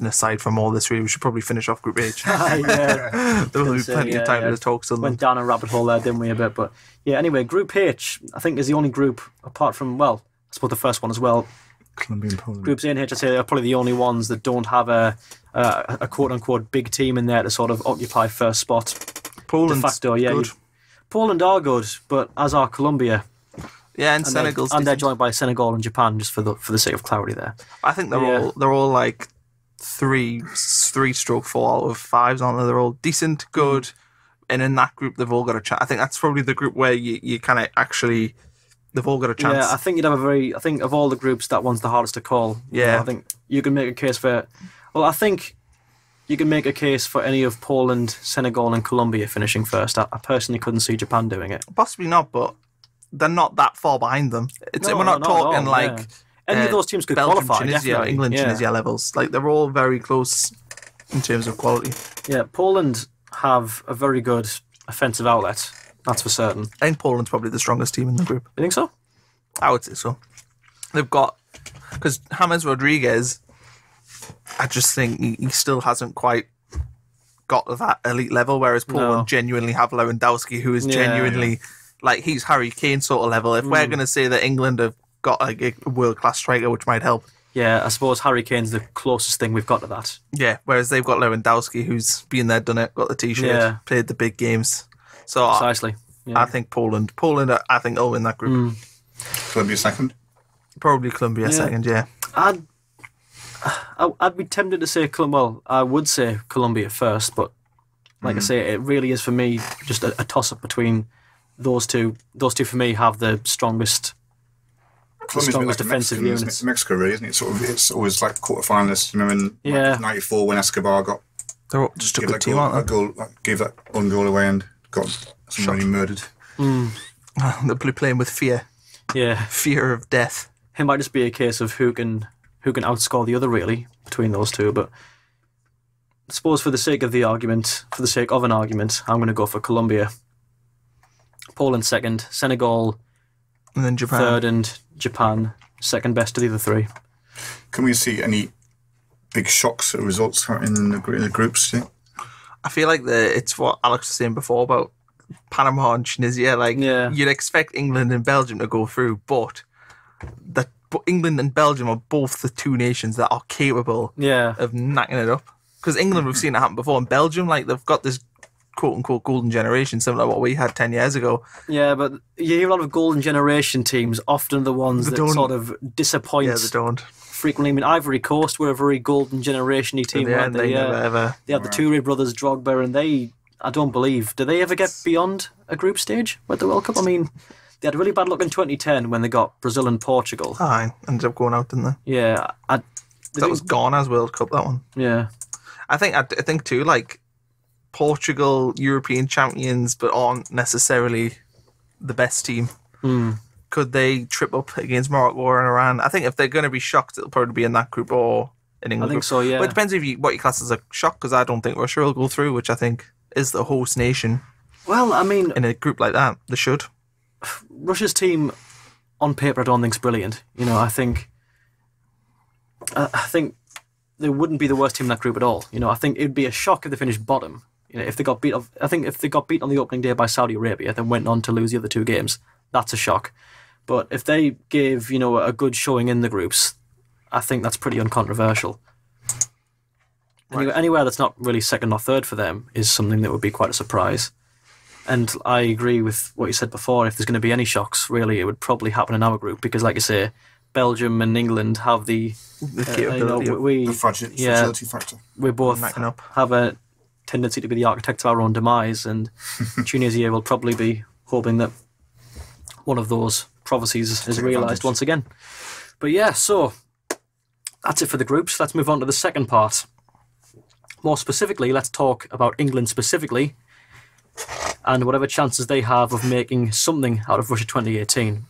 an aside from all this. Really, we should probably finish off Group H. There will be plenty of time to talk. Went down a rabbit hole there, didn't we, a bit? But yeah, anyway, Group H, I think, is the only group apart from, well, I suppose the first one as well. Colombia and Poland. Groups A and H, I'd say, are probably the only ones that don't have a quote-unquote big team in there to sort of occupy first spot. Poland's de facto, good. Poland are good, but as are Colombia. Yeah, and Senegal's and they're joined by Senegal and Japan, just for the sake of clarity there. I think they're all like 3/4 out of 5s, aren't they? They're all decent, good, and in that group they've all got a chance. I think that's probably the group where you kind of actually. They've all got a chance. Yeah, I think you'd have I think of all the groups, that one's the hardest to call. Yeah. I think you can make a case for... Well, I think you can make a case for any of Poland, Senegal and Colombia finishing first. I personally couldn't see Japan doing it. Possibly not, but they're not that far behind them. We're not talking like... Any of those teams could Belgium, qualify, Tunisia, definitely. England, Tunisia levels. Like, they're all very close in terms of quality. Yeah, Poland have a very good offensive outlet. That's for certain. I think Poland's probably the strongest team in the group. You think so? I would say so. They've got... Because James Rodriguez, I just think he still hasn't quite got to that elite level, whereas Poland genuinely have Lewandowski, who is genuinely... Like, he's Harry Kane sort of level. If we're going to say that England have got a world-class striker, which might help... Yeah, I suppose Harry Kane's the closest thing we've got to that. Yeah, whereas they've got Lewandowski, who's been there, done it, got the T-shirt, played the big games. So Precisely. I think Poland, I think, will win that group. Colombia second? Probably Colombia second, yeah. I'd be tempted to say I would say Colombia first, but like I say, it really is for me just a toss-up between those two. Those two for me have the strongest defensive units. Mexico, really, isn't it? It's always like quarterfinalists. You know, in '94 when Escobar got just a good team, aren't they? Gave that one goal away and got somebody murdered. They're playing with fear. Yeah, fear of death. It might just be a case of who can outscore the other, really, between those two. But I suppose for the sake of an argument, I'm going to go for Colombia. Poland second, Senegal and then Japan third, and Japan second best of the other three. Can we see any big shocks or results in the groups? Yeah? I feel like it's what Alex was saying before about Panama and Tunisia. You'd expect England and Belgium to go through, but England and Belgium are both the two nations that are capable of knacking it up. Because England, we've seen it happen before, and Belgium, they've got this quote-unquote golden generation, similar to what we had 10 years ago. Yeah, but you hear a lot of golden generation teams, often the ones that sort of disappoint. Yeah, they don't. Frequently. I mean, Ivory Coast were a very golden generation-y team, weren't they? They had the Toure brothers, Drogba, and I don't believe, do they ever get beyond a group stage with the World Cup? I mean, they had really bad luck in 2010 when they got Brazil and Portugal. Ended up going out, didn't they? Yeah. That was Ghana's World Cup, that one. Yeah. I think too, Portugal, European champions, but aren't necessarily the best team. Could they trip up against Morocco or Iran? I think if they're going to be shocked, it'll probably be in that group or in England. I think so, yeah. But it depends what you class as a shock, because I don't think Russia will go through, which I think is the host nation. Well, I mean, in a group like that, they should. Russia's team, on paper, I don't think is brilliant. I think they wouldn't be the worst team in that group at all. I think it'd be a shock if they finished bottom. If they got beat, I think if they got beat on the opening day by Saudi Arabia, then went on to lose the other two games, that's a shock. But if they gave a good showing in the groups, I think that's pretty uncontroversial. Right. Anywhere that's not really second or third for them is something that would be quite a surprise. And I agree with what you said before. If there's going to be any shocks, really, it would probably happen in our group because, like you say, Belgium and England have the capability, the fragility factor. We both have a tendency to be the architects of our own demise, and Tunisia will probably be hoping that one of those prophecies is realised once again. But yeah, so that's it for the groups. Let's move on to the second part. More specifically, let's talk about England specifically and whatever chances they have of making something out of Russia 2018.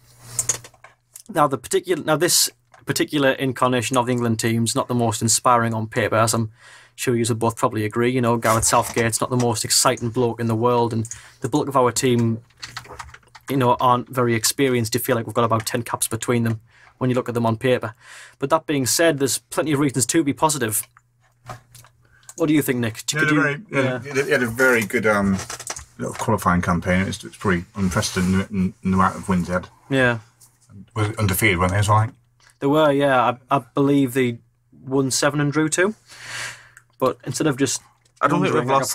Now, this particular incarnation of the England team's not the most inspiring on paper, as I'm sure you both probably agree. Gareth Southgate's not the most exciting bloke in the world, and the bulk of our team, aren't very experienced. You feel like we've got about 10 caps between them when you look at them on paper. But that being said, there's plenty of reasons to be positive. What do you think, Nick? He had a very good little qualifying campaign. It's pretty unprecedented in the amount of wins they had. Yeah. Was undefeated, weren't they, as well? They were, yeah. I believe they won 7 and drew 2. But instead of just... I don't think we've lost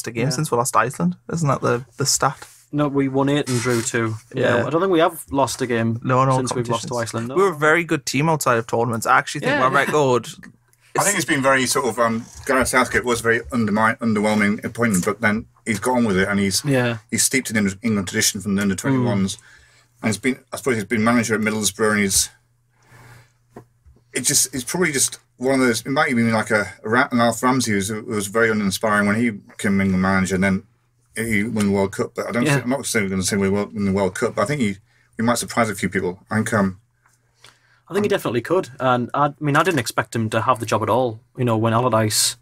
a game since we lost Iceland. Isn't that the stat? No, we won 8 and drew 2. Yeah. I don't think we have lost a game since we've lost to Iceland. No. We're a very good team outside of tournaments. I actually think our record... I think it's been very sort of... Gareth Southgate was a very underwhelming appointment, but then he's got on with it, and he's steeped in England tradition from the under-21s. And I suppose he's been manager at Middlesbrough, and he's probably just one of those. It might even be like an Alf Ramsey who was very uninspiring when he became England manager, and then he won the World Cup. But I don't. Think, I'm not going to say we won the World Cup, but I think he might surprise a few people. I think he definitely could, and I didn't expect him to have the job at all. When Allardyce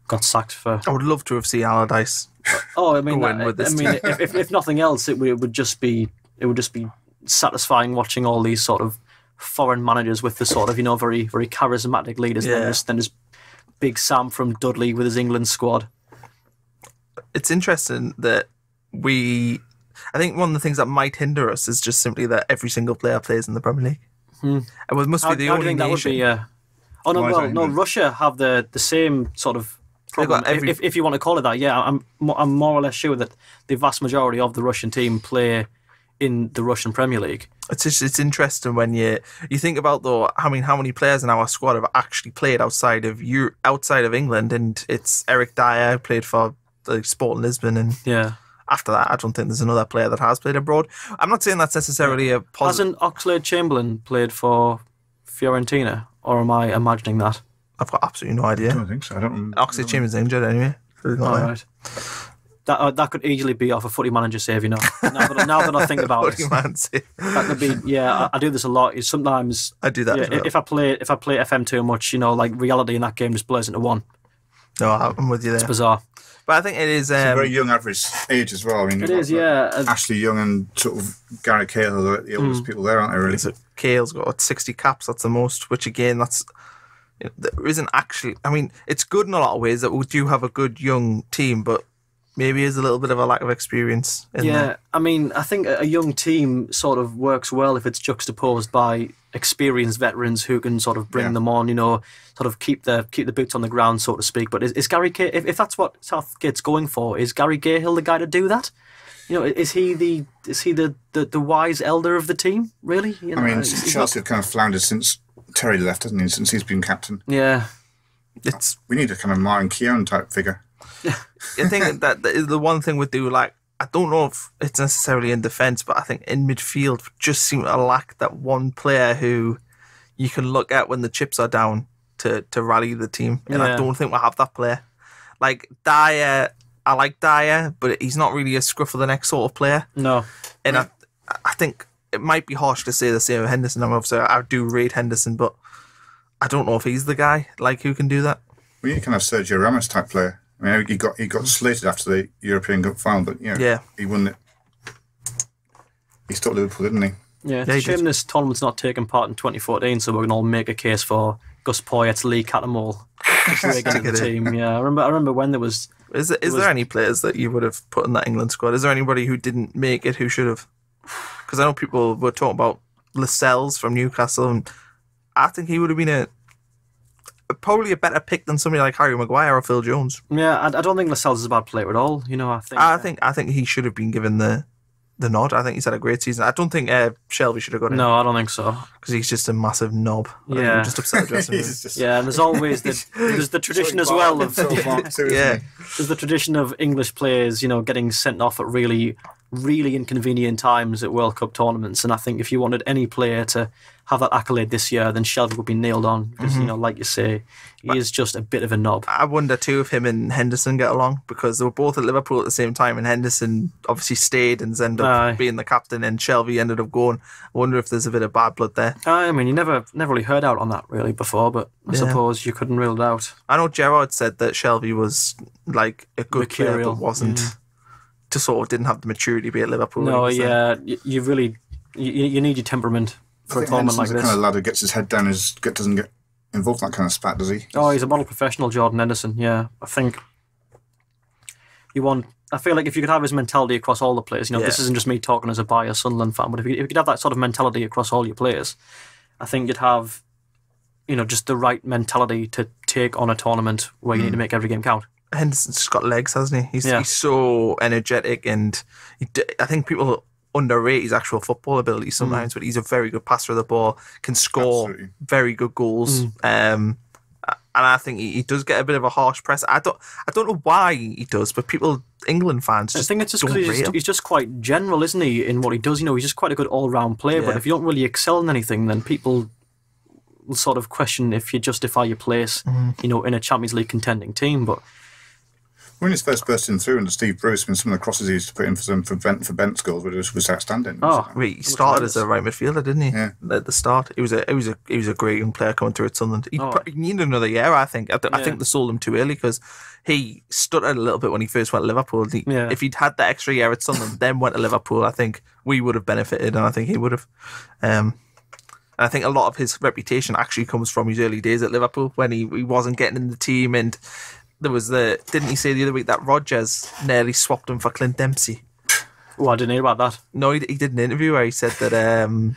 got sacked for. I would love to have seen Allardyce. If nothing else, it would just be satisfying watching all these sort of foreign managers with the sort of very, very charismatic leaders. Then there's Big Sam from Dudley with his England squad. It's interesting that I think one of the things that might hinder us is just simply that every single player plays in the Premier League. And it must be the only that would nation. be? Oh no, Why is well, that no. England? Russia have the same sort of problem, got every- if you want to call it that. Yeah, I'm more or less sure that the vast majority of the Russian team play in the Russian Premier League. It's interesting when you think about though. I mean, how many players in our squad have actually played outside of England? And it's Eric Dyer who played for the Sporting Lisbon, and Yeah. after that, I don't think there's another player that has played abroad. I'm not saying that's necessarily a positive. Hasn't Oxlade-Chamberlain played for Fiorentina, or am I imagining that? I've got absolutely no I idea. don't think so. I don't. Oxlade-Chamberlain's injured anyway. So he's not All there. right. That could easily be off a footy manager save, you know. Now that I think about What do it, you man say? that could be. Yeah, I do this a lot. Is sometimes I do that as well. if I play FM too much, you know, like reality in that game just blurs into one. No, I'm with you there. It's bizarre. But I think it is. It's a very young average age as well. I mean, It you've is, got, yeah. Ashley Young and sort of Gary Cahill are the oldest people there, aren't they? Really? Cale's got 60 caps. That's the most. Which again, there isn't actually. I mean, it's good in a lot of ways that we do have a good young team, but maybe there's a little bit of a lack of experience in there. I mean, I think a young team sort of works well if it's juxtaposed by experienced veterans who can sort of bring them on, you know, sort of keep the boots on the ground, so to speak. But is Gary Cahill, if that's what Southgate's going for, is Gary Cahill the guy to do that? You know, is he the wise elder of the team? Really? You know, I mean, he's Chelsea have kind of floundered since Terry left, hasn't he? Since he's been captain. Yeah. We need a kind of Myron Keown type figure. I think that the one thing we do, like, I don't know if it's necessarily in defence, but I think in midfield we just seem to lack that one player who you can look at when the chips are down to rally the team. And I don't think we have that player. Like Dyer, I like Dyer, but he's not really a scruff of the neck sort of player. No. And I think it might be harsh to say the same of Henderson. I do rate Henderson, but I don't know if he's the guy like who can do that. Well, you can have Sergio Ramos type player. I mean, he got slated after the European Cup final, but he won it. He stopped Liverpool, didn't he? Yeah, it's a shame this tournament's not taking part in 2014, so we can all make a case for Gus Poyet's Lee Catamole breaking into the team. Yeah, I remember when there was. Is there any players that you would have put in that England squad? Is there anybody who didn't make it who should have? Because I know people were talking about Lascelles from Newcastle, and I think he would have been probably a better pick than somebody like Harry Maguire or Phil Jones. Yeah, I don't think Lascelles is a bad player at all. You know, I think he should have been given the nod. I think he's had a great season. I don't think Shelby should have got it. No, I don't think so. Because he's just a massive knob. Yeah, just upset the dressing room. Yeah, and there's always there's the tradition as well of yeah. There's the tradition of English players, you know, getting sent off at really inconvenient times at World Cup tournaments. And I think if you wanted any player to have that accolade this year, then Shelby would be nailed on because, you know, like you say, he is just a bit of a knob. I wonder too if him and Henderson get along, because they were both at Liverpool at the same time, and Henderson obviously stayed and ended up being the captain, and Shelby ended up going. I wonder if there's a bit of bad blood there. I mean, you never really heard out on that really before, but I suppose you couldn't rule it out. I know Gerrard said that Shelby was like a good player, but wasn't. To sort of didn't have the maturity to be at Liverpool. No, yeah, you really you need your temperament for a tournament like this. The kind of lad who gets his head down, doesn't get involved in that kind of spat, does he? Oh, he's a model professional, Jordan Henderson. Yeah, I think I feel like if you could have his mentality across all the players, you know, this isn't just me talking as a biased Sunderland fan, but if you could have that sort of mentality across all your players, I think you'd have, you know, just the right mentality to take on a tournament where you need to make every game count. Henderson's just got legs, hasn't he? He's so energetic, and I think people underrate his actual football ability sometimes, but he's a very good passer of the ball, can score very good goals. And I think he does get a bit of a harsh press. I don't know why he does, but England fans just, I think it's just because he's just quite general, isn't he, in what he does? You know, he's just quite a good all-round player, but if you don't really excel in anything, then people will sort of question if you justify your place, you know, in a Champions League contending team. But when he's first bursting through under Steve Bruce, I mean, some of the crosses he used to put in for Bent's goals was outstanding. He started as a right midfielder, didn't he? Yeah. At the start, he was a great young player coming through at Sunderland. He needed another year, I think. I think they sold him too early because he stuttered a little bit when he first went to Liverpool. If he'd had that extra year at Sunderland, then went to Liverpool, I think we would have benefited, and I think he would have. And I think a lot of his reputation actually comes from his early days at Liverpool when he wasn't getting in the team, and there was didn't he say the other week that Rodgers nearly swapped him for Clint Dempsey? Oh, I didn't hear about that. No, he did an interview where he said that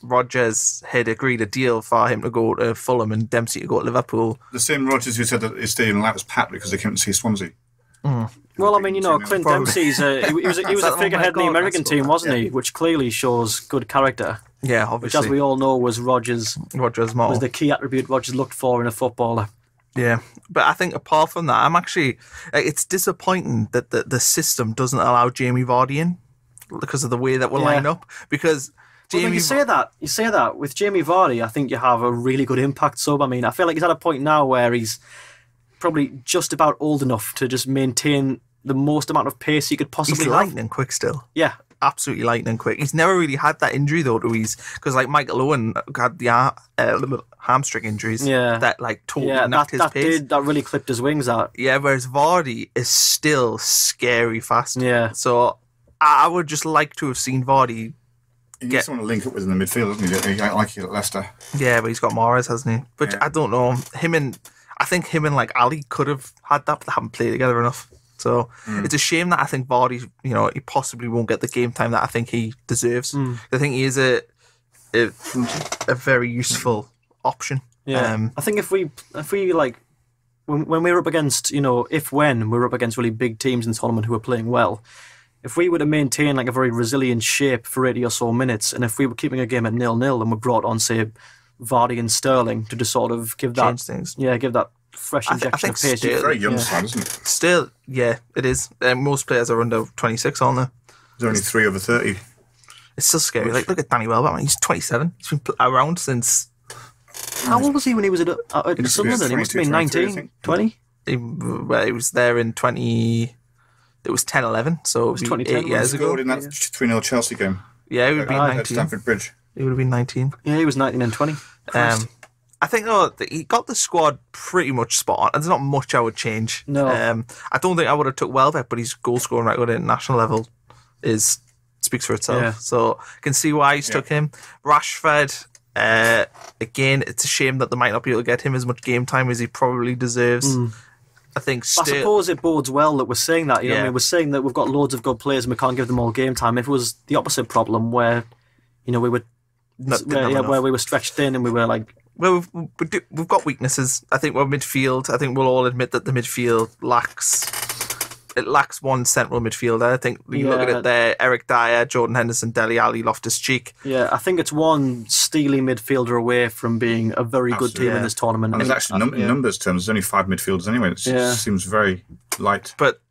Rodgers had agreed a deal for him to go to Fulham and Dempsey to go to Liverpool. The same Rodgers who said that his stadium lot was packed because they came to see Swansea. Well, I mean, Clint Dempsey's he was a figurehead in the American team, wasn't he? Which clearly shows good character. Yeah, obviously. Which, as we all know, was Rodgers' motto. Was the key attribute Rodgers looked for in a footballer. Yeah, but I think apart from that, I'm actually... it's disappointing that the system doesn't allow Jamie Vardy in because of the way that we're lined up. Because you say that with Jamie Vardy, I think you have a really good impact sub. I mean, I feel like he's at a point now where he's probably just about old enough to just maintain the most amount of pace he could possibly have. He's lightning quick still. Yeah. Absolutely lightning quick. He's never really had that injury though to his... Because like Michael Owen had the hamstring injuries that like totally knocked his pace. That really clipped his wings out. Yeah, whereas Vardy is still scary fast. Yeah. So I would just like to have seen Vardy... He needs someone to link up with in the midfield, doesn't he? Like he at Leicester. Yeah, but he's got Mahrez, hasn't he? But I don't know. I think him and like Ali could have had that, but they haven't played together enough. So it's a shame that I think Vardy, he possibly won't get the game time that I think he deserves. I think he is a very useful option. Yeah, I think if we like when we're up against when we're up against really big teams in the tournament who are playing well, if we were to maintain like a very resilient shape for 80 or so minutes, and if we were keeping a game at 0-0 and we brought on say Vardy and Sterling to just sort of give that give that fresh injection of pace. Still, very young side, isn't it? Still, yeah, it is. Most players are under 26, aren't they? There's only 3 over 30. It's still scary. Like, look at Danny Welbeck. He's 27. He's been around since... How old was he when he was at Sunderland? He must have been 19, 20? He was there in 20... It was 10-11, so it was 8 years ago. He scored in that 3-0 Chelsea game. Yeah, he would be 19. At Stamford Bridge. He would have been 19. Yeah, he was 19 and 20. I think he got the squad pretty much spot on. There's not much I would change. No. I don't think I would have took Welbeck, but his goal scoring record at international level speaks for itself. Yeah. So I can see why he's took him. Rashford, again, it's a shame that they might not be able to get him as much game time as he probably deserves. I think I suppose it bodes well that we're saying that. I mean, we're saying that we've got loads of good players and we can't give them all game time. If it was the opposite problem where, we were where we were stretched thin and we were like... Well, we've got weaknesses. I think we're midfield. I think we'll all admit that the midfield lacks one central midfielder. I think you look at it there, Eric Dyer, Jordan Henderson, Dele Alli, Loftus-Cheek. Yeah, I think it's one steely midfielder away from being a very good team in this tournament. And there's actually, in numbers terms, there's only 5 midfielders anyway. It seems very light. But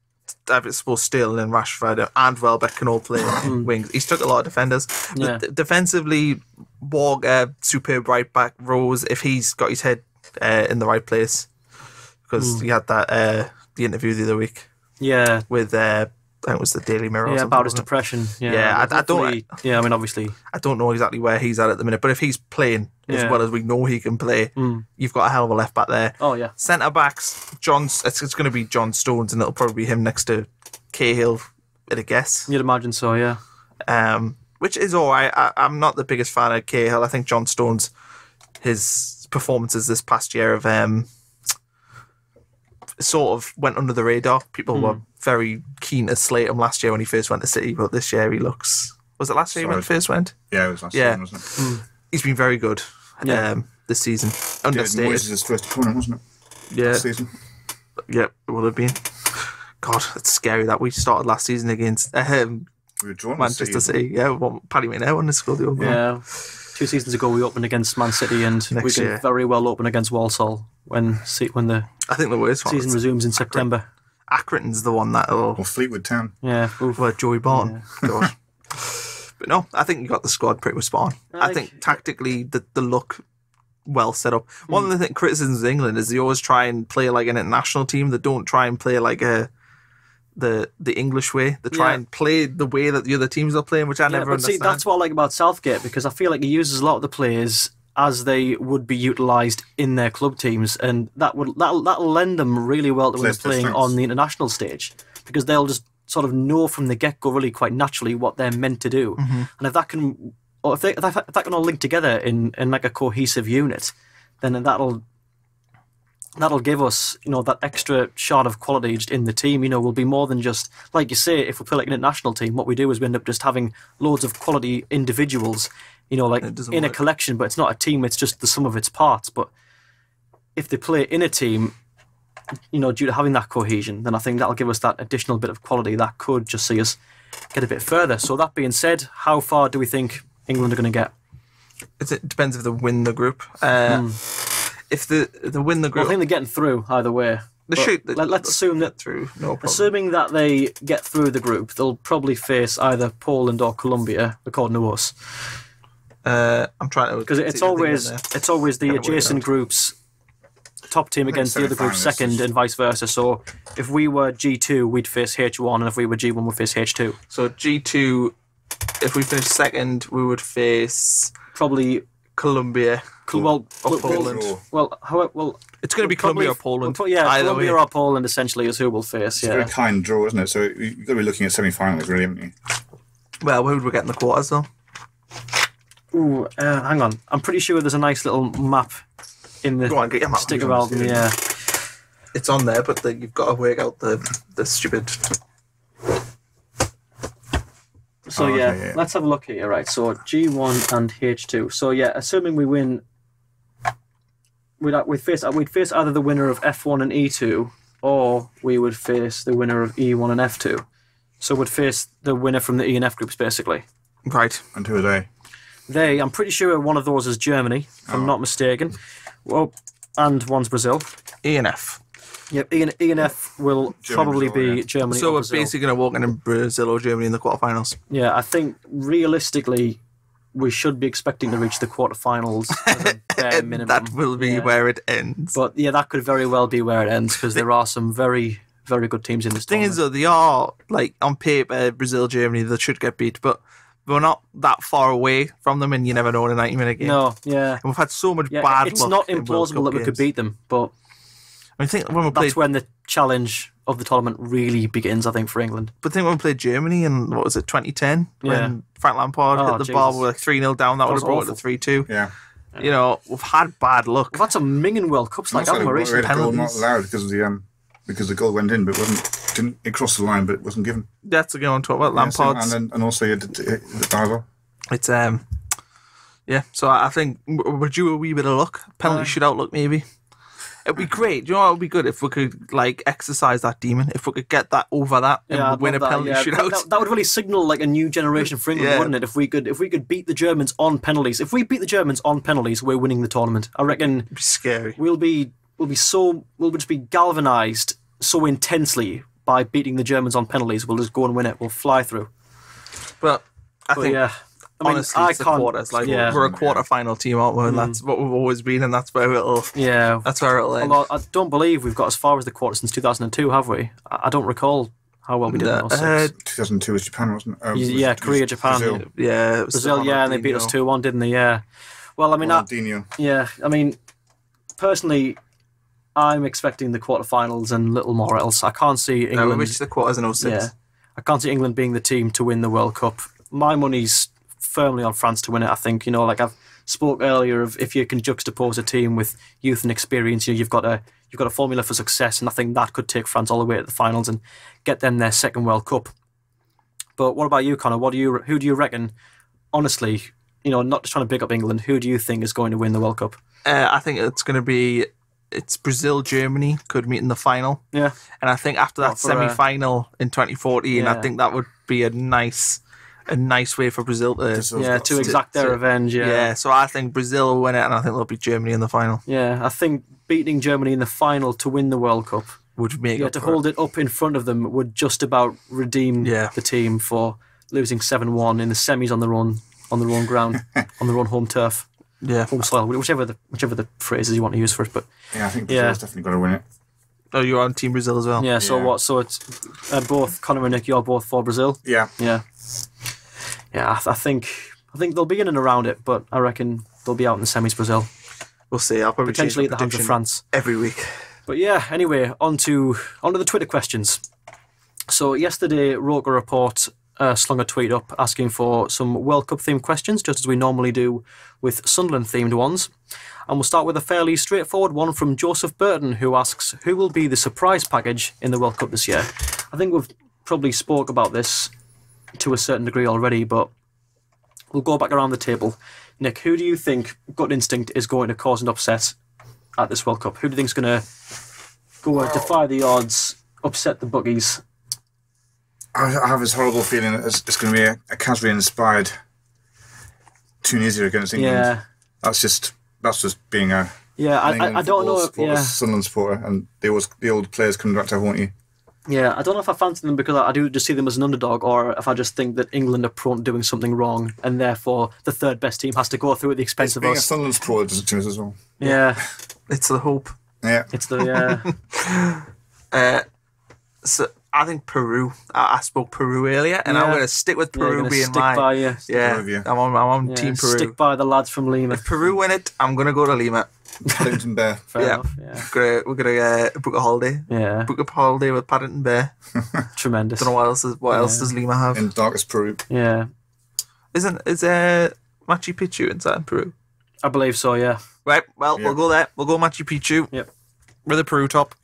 I suppose Sterling and Rashford and Welbeck can all play wings. He's took a lot of defenders. Yeah. Defensively, Walker, superb right back. Rose, if he's got his head in the right place, because he had that the interview the other week. Yeah, with I think it was the Daily Mirror. Yeah, about his depression. Yeah, I don't. Yeah, I mean, obviously, I don't know exactly where he's at the minute. But if he's playing as well as we know he can play, you've got a hell of a left back there. Oh yeah. Centre backs, it's going to be John Stones, and it'll probably be him next to Cahill, at a guess. You'd imagine so, yeah. Which is all right. I'm not the biggest fan of Cahill. I think John Stones, his performances this past year have sort of went under the radar. People were very keen to slate him last year when he first went to City, but this year he looks... Was it last year he first went? Yeah, it was last year, wasn't it? He's been very good this season. Understated. Moyes' his first opponent, wasn't it? Yeah. This season. Yeah, it would have been. God, it's scary that we started last season against we were drawn Manchester City. Yeah, well, Paddy McNair won the score the other one. Yeah. 2 seasons ago we opened against Man City and we could very well open against Walsall when the I think the worst season resumes in September. Accrington's the one that'll... Or Fleetwood Town. Yeah. Well, Joey Barton. Yeah. God. But no, I think you got the squad pretty much spot on. I think tactically the look well set up. One of the criticisms of England is they always try and play like an international team. They don't try and play like the English way. They try and play the way that the other teams are playing, which I never understand. See, that's what I like about Southgate, because I feel like he uses a lot of the players as they would be utilised in their club teams, and that'll lend them really well to when they're playing on the international stage, because they'll just sort of know from the get-go really quite naturally what they're meant to do. And if that can all link together in like a cohesive unit, then that'll that'll give us, that extra shot of quality just in the team. We'll be more than just, like you say, if we play like an international team, what we do is we end up just having loads of quality individuals, like in a collection, but it's not a team, it's just the sum of its parts. But if they play in a team, due to having that cohesion, then I think that'll give us that additional bit of quality that could just see us get a bit further. So that being said, how far do we think England are going to get? It depends if they win the group. If they win the group, I think they're getting through either way. Let's assume that through. No problem. Assuming that they get through the group, they'll probably face either Poland or Colombia, according to us. I'm trying to, because it's always the adjacent groups, top team against the other group second, and vice versa. So if we were G2, we'd face H1, and if we were G1, we'd face H2. So G2, if we finish second, we would face probably Colombia. Or Poland. It's going to be Colombia or Poland. Colombia or Poland essentially is who we'll face. It's a very kind draw, isn't it? So you've got to be looking at semi-finals, really, haven't you? Well, who would we get in the quarters, though? Ooh, hang on. I'm pretty sure there's a nice little map in the sticker album. Yeah, it's on there, but you've got to work out the stupid. So let's have a look here. Right, so G1 and H2. So assuming we win, we'd face either the winner of F1 and E2, or we would face the winner of E1 and F2. So we'd face the winner from the E and F groups, basically. Right. And who are they? I'm pretty sure one of those is Germany, if I'm not mistaken. Well, and one's Brazil. E and F. Yep, E and F will probably be Germany. So we're basically going to walk in Brazil or Germany in the quarterfinals. Yeah, I think realistically we should be expecting to reach the quarterfinals as a bare minimum. That will be where it ends. But that could very well be where it ends, because there are some very, very good teams in this tournament. The thing is, though, they are, like, on paper, Brazil, Germany, they should get beat, but we're not that far away from them, and you never know in a 90-minute game. No, yeah. And we've had so much bad luck. It's not implausible that we could beat them, but I think when that's when the challenge of the tournament really begins, I think, for England. But I think when we played Germany in, 2010, when Frank Lampard hit the bar, we were like 3-0 down, that would have brought it to 3-2. Yeah. We've had bad luck. We've had some minging World Cups like that. We had a goal not allowed because the goal went in, but it crossed the line, but it wasn't given. That's again on talk about Lampard, and also the diver. It's So I think we're due a wee bit of luck. Penalty shootout luck, maybe. It'd be great. Do you know what would be good if we could exercise that demon? If we could get that over that and win a penalty shootout. That would really signal a new generation for England, wouldn't it? If we could beat the Germans on penalties. If we beat the Germans on penalties, we're winning the tournament. I reckon it'd be scary. We'll just be galvanised so intensely by beating the Germans on penalties. We'll just go and win it. We'll fly through. But I think honestly, it's the quarters. We're a quarter-final team, aren't we? And that's what we've always been, and that's where it'll. Yeah, that's where it'll end. Although I don't believe we've got as far as the quarter since 2002, have we? I don't recall how well we did in 2002 was Japan, wasn't it? Korea, Japan. Brazil. Brazil. And they beat us 2-1, didn't they? Yeah. Well, I mean, personally, I'm expecting the quarterfinals and little more else. I can't see England. We reached the quarters in 06. Yeah, I can't see England being the team to win the World Cup. My money's firmly on France to win it. I think I've spoke earlier of if you can juxtapose a team with youth and experience, you've got a formula for success, and I think that could take France all the way to the finals and get them their second World Cup. But what about you, Connor? Who do you reckon? Honestly, not just trying to pick up England. Who do you think is going to win the World Cup? I think it's Brazil, Germany could meet in the final. Yeah, and I think after that semi-final in 2014, I think that would be a nice way for Brazil to exact their revenge. Yeah, so I think Brazil will win it, and I think they'll beat Germany in the final. Yeah, I think beating Germany in the final to win the World Cup would make to hold it up in front of them would just about redeem the team for losing 7-1 in the semis on their own ground, on their own home turf. Yeah, home soil, whichever the phrases you want to use for it. But I think Brazil's definitely got to win it. Oh, you're on Team Brazil as well. Yeah. So what? So it's both Connor and Nick. You're both for Brazil. Yeah. Yeah. Yeah. I think they'll be in and around it, but I reckon they'll be out in the semis. Brazil. We'll see. I'll probably potentially at the hands of France every week. But yeah. Anyway, on to the Twitter questions. So yesterday, Roker Report slung a tweet up asking for some World Cup themed questions, just as we normally do with Sunderland themed ones. And we'll start with a fairly straightforward one from Joseph Burton, who asks, who will be the surprise package in the World Cup this year? I think we've probably spoke about this to a certain degree already, but we'll go back around the table. Nick, who do you think, gut instinct, is going to cause an upset at this World Cup? Who do you think is going to go and defy the odds, upset the bookies? I have this horrible feeling that it's going to be a Casri-inspired Tunisia against England. Yeah. That's just being a I don't know. Sunderland supporter, and the old players coming back to haunt you. Yeah, I don't know if I fancy them because I do just see them as an underdog, or if I just think that England are prone to doing something wrong, and therefore the third best team has to go through at the expense of being us. A Sunderland supporter does it to us as well. Yeah, it's the hope. Yeah, it's the So I think Peru. I spoke Peru earlier, and I'm going to stick with Peru being mine. I'm on Team Peru. Stick by the lads from Lima. If Peru win it, I'm going to go to Lima. Paddington Bear. Fair enough, yeah. We're gonna book a holiday. Yeah. Book a holiday with Paddington Bear. Tremendous. Don't know what else does Lima have? In darkest Peru. Yeah. Is Machu Picchu inside Peru? I believe so, yeah. Right, well, we'll go there. We'll go Machu Picchu. Yep. With a Peru top.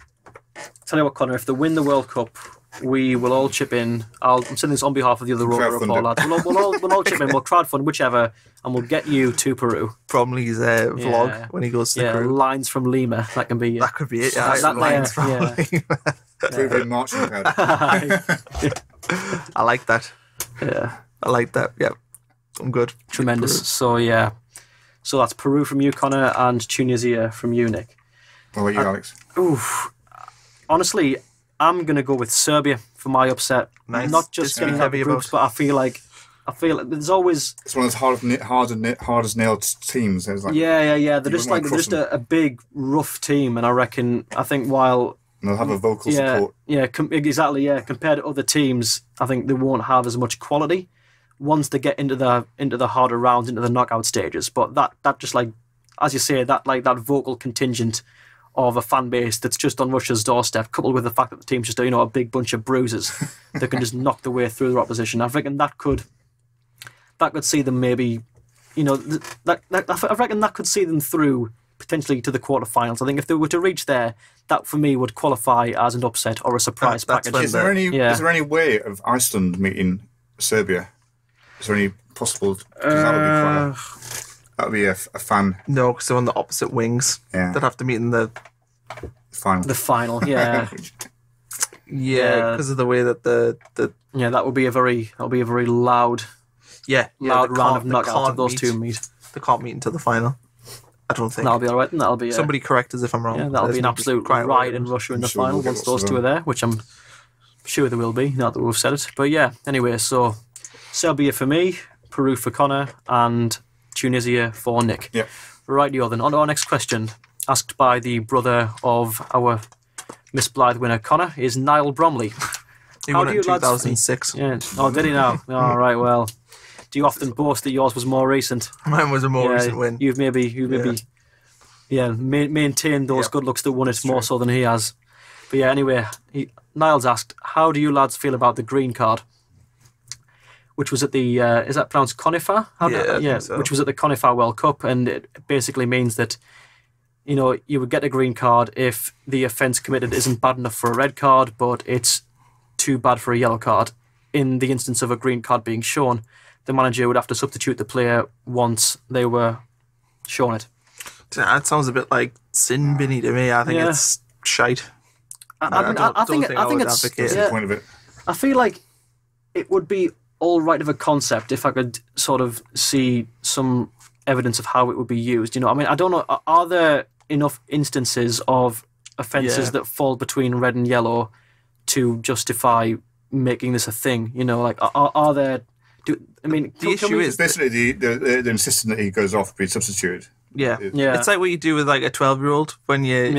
Tell you what, Connor, if they win the World Cup, we will all chip in. I'm saying this on behalf of the other Roker Report lads. We'll all chip in. We'll crowdfund whichever, and we'll get you to Peru. Bromley's vlog when he goes to the Peru. Lines from Lima. That can be. That could be it. Yeah, lines from Lima. Very marching pad. I like that. Yeah, I like that. Yeah, I'm good. Tremendous. So so that's Peru from you, Connor, and Tunisia from you, Nick. What about you, Alex? Oof. Honestly, I'm going to go with Serbia for my upset. Nice. Not just getting out of the groups, but I feel like there's always... It's one of those hard as nailed teams. Like, yeah. They're just a big, rough team, and I think while... And they'll have a vocal support. Yeah, exactly, yeah. Compared to other teams, I think they won't have as much quality once they get into the harder rounds, into the knockout stages. But that just like, as you say, that vocal contingent of a fan base that's just on Russia's doorstep, coupled with the fact that the team's just a big bunch of bruisers that can just knock their way through their opposition. I reckon that could see them maybe, I reckon that could see them through potentially to the quarterfinals. I think if they were to reach there, that for me would qualify as an upset or a surprise package. Is there any way of Iceland meeting Serbia? Is there any possible? That would be a fan. No, because they're on the opposite wings. Yeah. They'd have to meet in the final. The final, yeah. Yeah, because of the way that that would be a very loud round of knockouts if those two meet. They can't meet until the final. I don't think that'll be all right. And that'll be somebody correct us if I'm wrong. Yeah, that'll be an absolute riot in Russia in the final once those two are there, which I'm sure there will be. Now that we've said it, but yeah. Anyway, so Serbia for me, Peru for Connor, and Tunisia for Nick. Yeah. Rightio then. On to our next question, asked by the brother of our Miss Blyth winner, Connor, is Niall Bromley. He won it in 2006. Yeah. Oh, did he now? All right, well. Do you often boast that yours was more recent? Mine was a more recent win. You've maybe maintained those good looks that won it more so than he has. But yeah, anyway, Niall's asked, how do you lads feel about the green card? Which was at the, is that pronounced Conifer? So. Which was at the Conifer World Cup, and it basically means that, you would get a green card if the offence committed isn't bad enough for a red card, but it's too bad for a yellow card. In the instance of a green card being shown, the manager would have to substitute the player once they were shown it. That sounds a bit like sin binny to me. I think it's shite. I think it's the point of it. I feel like it would be all right of a concept if I could sort of see some evidence of how it would be used. I mean, I don't know. Are there enough instances of offences that fall between red and yellow to justify making this a thing? Are there? The issue is basically the insisting that he goes off being substituted. Yeah. It's like what you do with like a 12-year-old when you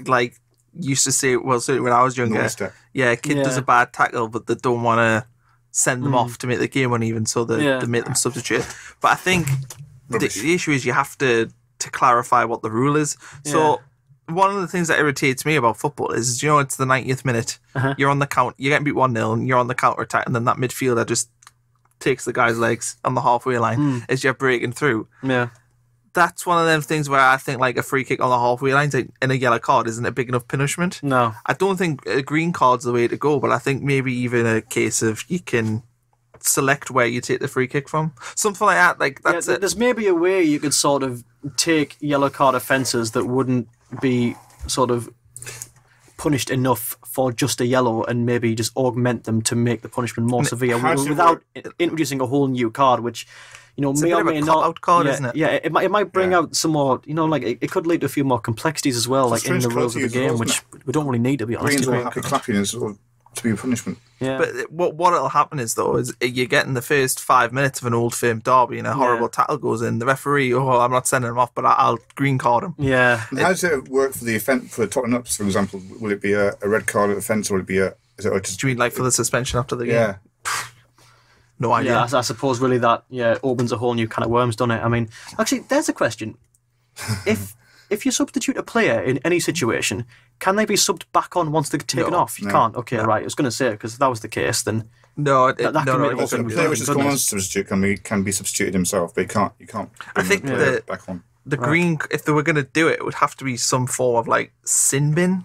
like used to say. Well, certainly when I was younger, a kid does a bad tackle, but they don't want to send them off to make the game uneven, so they make them substitute. But I think the issue is you have to clarify what the rule is. So one of the things that irritates me about football is, it's the 90th minute. You're on the count. You're getting beat 1-0, and you're on the counter attack, and then that midfielder just takes the guy's legs on the halfway line as you're breaking through. Yeah. That's one of them things where I think like a free kick on the halfway line and a yellow card isn't a big enough punishment. No. I don't think a green card's the way to go, but I think maybe even a case of you can select where you take the free kick from. Something like that. Like that's it. There's maybe a way you could sort of take yellow card offences that wouldn't be sort of punished enough for just a yellow and maybe just augment them to make the punishment more severe without introducing a whole new card, which, you know, it's may a or bit of may a not. cop-out card, yeah, isn't it? Yeah, it might bring out some more, you know, like it could lead to a few more complexities as well, like in the rules of the game, which we don't really need, to be honest. Greens all happy clapping is sort of to be a punishment. Yeah. But what will happen is, though, is you get in the first 5 minutes of an old firm derby and a horrible tackle goes in. The referee, I'm not sending him off, but I'll green card him. Yeah. And how does it work for the offence, for Tottenham ups, for example? Will it be a red card offence, or will it be a... Is it just, do you mean like for the suspension after the game? Yeah. No idea. Yeah, I suppose really that opens a whole new can of worms, doesn't it? I mean, actually, there's a question. If you substitute a player in any situation, can they be subbed back on once they're taken off? You can't. Okay, right. I was going to say, because if that was the case, then no. Also, the player which has gone on to substitute can be substituted himself, but you can't. I think back on. The green, if they were going to do it, it would have to be some form of like sin bin.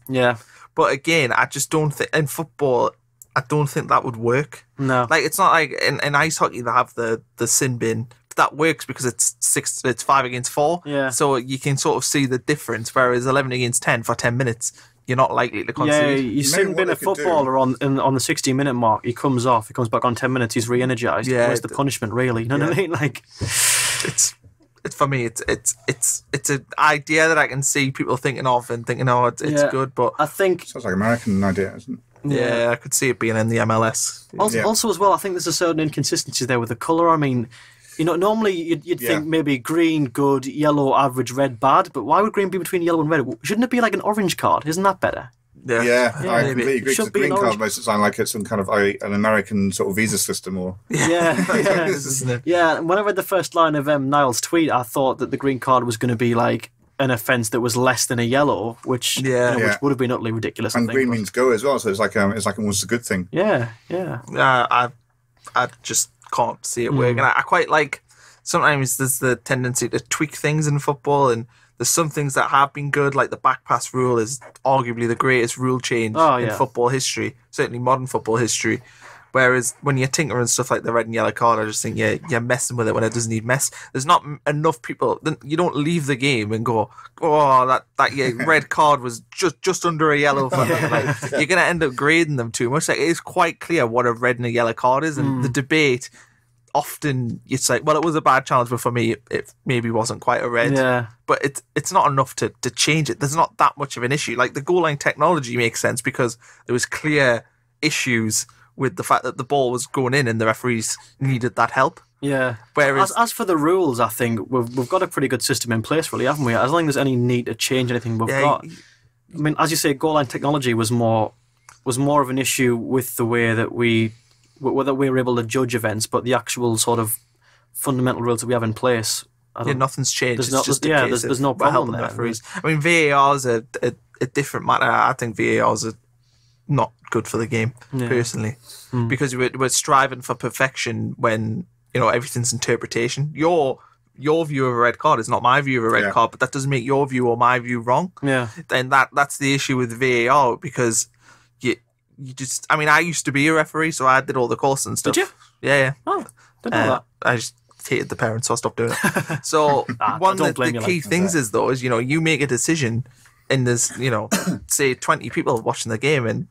Yeah. But again, I just don't think in football, I don't think that would work. No. Like it's not like in ice hockey they have the sin bin. That works because it's 5 against 4. Yeah. So you can sort of see the difference. Whereas 11 against 10 for 10 minutes, you're not likely to concede. Yeah, you sin bin a footballer on the 60-minute mark. He comes off. He comes back on 10 minutes. He's re-energized. Yeah, where's the punishment, really? You know what I mean? Like, it's for me. It's an idea that I can see people thinking of and thinking, oh, it's good. But I think sounds like an American idea, isn't it? Yeah, I could see it being in the MLS. Also, as well, I think there's a certain inconsistency there with the colour. I mean, you know, normally you'd think maybe green, good, yellow, average, red, bad, but why would green be between yellow and red? Shouldn't it be like an orange card? Isn't that better? Yeah, I completely agree. Should The be green an card orange. makes it sound like it's some kind of an American sort of visa system, or Yeah. And when I read the first line of Niall's tweet, I thought that the green card was going to be like an offence that was less than a yellow, which which would have been utterly ridiculous. And I think, green means go as well, so it's like almost a good thing. Yeah. I just can't see it working. I quite like. Sometimes there's the tendency to tweak things in football, and there's some things that have been good, like the back pass rule is arguably the greatest rule change in football history, certainly modern football history. Whereas when you're tinkering stuff like the red and yellow card, I just think you're messing with it when it doesn't need mess. There's not enough people. You don't leave the game and go, oh, that red card was just under a yellow for them. Like, you're going to end up grading them too much. Like, it is quite clear what a red and a yellow card is, and the debate often it's like, well, it was a bad challenge, but for me it maybe wasn't quite a red. Yeah. But it's not enough to change it. There's not that much of an issue. Like the goal line technology makes sense because there was clear issues with the fact that the ball was going in and the referees needed that help. Yeah. Whereas as for the rules, I think we've got a pretty good system in place, really, haven't we? As long as there's any need to change anything, we've got. I mean, as you say, goal line technology was more of an issue with the way that whether we were able to judge events, but the actual sort of fundamental rules that we have in place. Nothing's changed. There's no problem there. Referees. I mean, VAR is a different matter. I think VAR is not good for the game, personally, because we're striving for perfection when everything's interpretation. Your view of a red card is not my view of a red card, but that doesn't make your view or my view wrong. Yeah. Then that's the issue with VAR, because you just, I mean, I used to be a referee, so I did all the course and stuff. Did you? Yeah. Oh, didn't know that. I just hated the parents, so I stopped doing it. So one of the key things is you make a decision, and there's say 20 people watching the game, and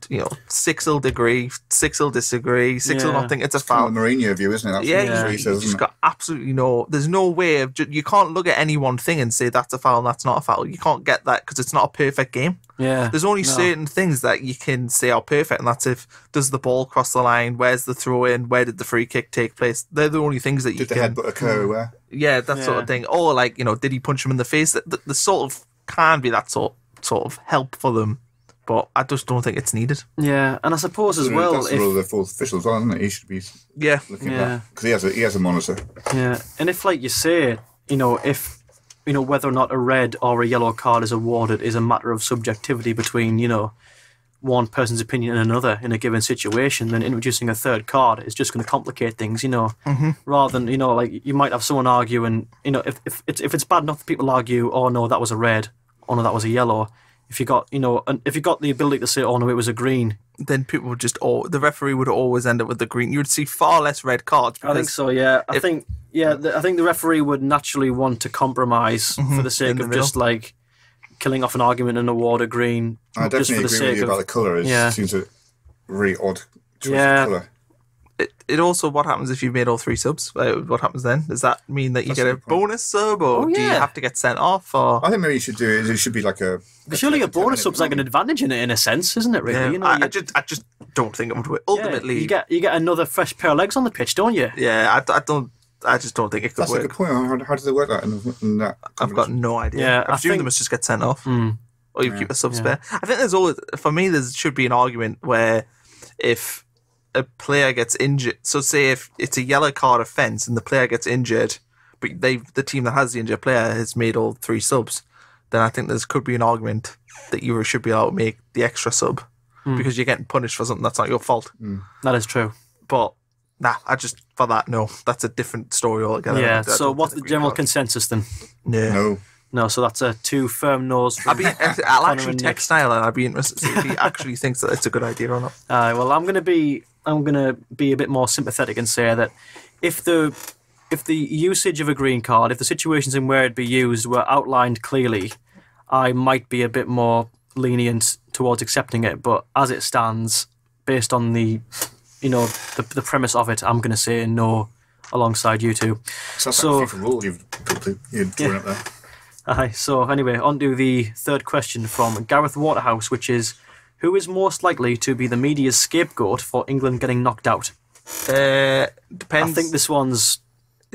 6 will agree, 6 will disagree, 6 will not think it's a foul. The Mourinho view, isn't it? That's what he says, you just got absolutely there's no way of you can't look at any one thing and say that's a foul and that's not a foul. You can't get that because it's not a perfect game. Yeah. There's only certain things that you can say are perfect, and that's if does the ball cross the line, where's the throw in, where did the free kick take place. They're the only things that you can. Did the headbutt occur where? Yeah, that sort of thing. Or did he punch him in the face? The sort of can be that sort of help for them, but I just don't think it's needed. Yeah, and I suppose as well, that's the role of the fourth official as well, isn't it? He should be looking at that because he has a monitor. Yeah, and if, like you say, if whether or not a red or a yellow card is awarded is a matter of subjectivity between one person's opinion and another in a given situation, then introducing a third card is just going to complicate things, you know. Rather than, you know, like you might have someone argue, and you know, if it's bad enough that people argue, oh no, that was a red, oh no, that was a yellow. If you got, you know, and if you got the ability to say, oh no, it was a green, then people would just, the referee would always end up with the green. You would see far less red cards. I think so, yeah. I think the referee would naturally want to compromise for the sake of just like killing off an argument and award a green. I definitely agree with you about the colour. It seems a really odd choice of colour. It also, what happens if you've made all 3 subs? What happens then? Does that mean that you get a bonus sub, or do you have to get sent off? Or I think maybe you should do it. It should be like a. Surely a bonus sub's like an advantage in a sense, isn't it? Really, yeah, you know, I just don't think it would work. Ultimately, you get another fresh pair of legs on the pitch, don't you? Yeah, I just don't think it could work. That's a good point. How do they work that? In that I've got no idea. Yeah, I presume they must just get sent off, or you keep a sub spare. I think there's always, for me, there should be an argument where if a player gets injured, so say if it's a yellow card offence and the player gets injured, but the team that has the injured player has made all 3 subs, then I think there could be an argument that you should be able to make the extra sub because you're getting punished for something that's not your fault. That is true. But for that, no, that's a different story altogether. Yeah. So what's the general consensus then? No, so that's a 2 firm no's. I'll actually text Niall, and I'd be interested to see if he actually thinks that it's a good idea or not. Well, I'm gonna be a bit more sympathetic and say that if the usage of a green card, if the situations in where it'd be used were outlined clearly, I might be a bit more lenient towards accepting it. But as it stands, based on the premise of it, I'm gonna say no alongside you two. So that's like a FIFA rule you've drawn up there. So anyway, on to the third question from Gareth Waterhouse, which is, who is most likely to be the media's scapegoat for England getting knocked out? Depends. I think this one's,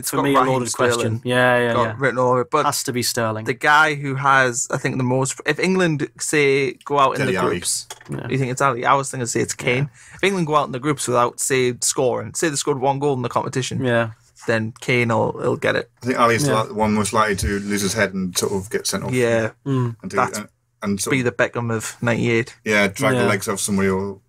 for me, a Raheem loaded Sterling question. Yeah. written over it, but has to be Sterling. The guy who has, I think, the most. If England say go out in the Ali. groups, you think it's Ali? I was thinking say it's Kane. If England go out in the groups without say scoring, say they scored 1 goal in the competition, then Kane will get it. I think Ali's the one most likely to lose his head and sort of get sent off. Yeah, and be the Beckham of '98. Yeah, drag the legs off somebody. Or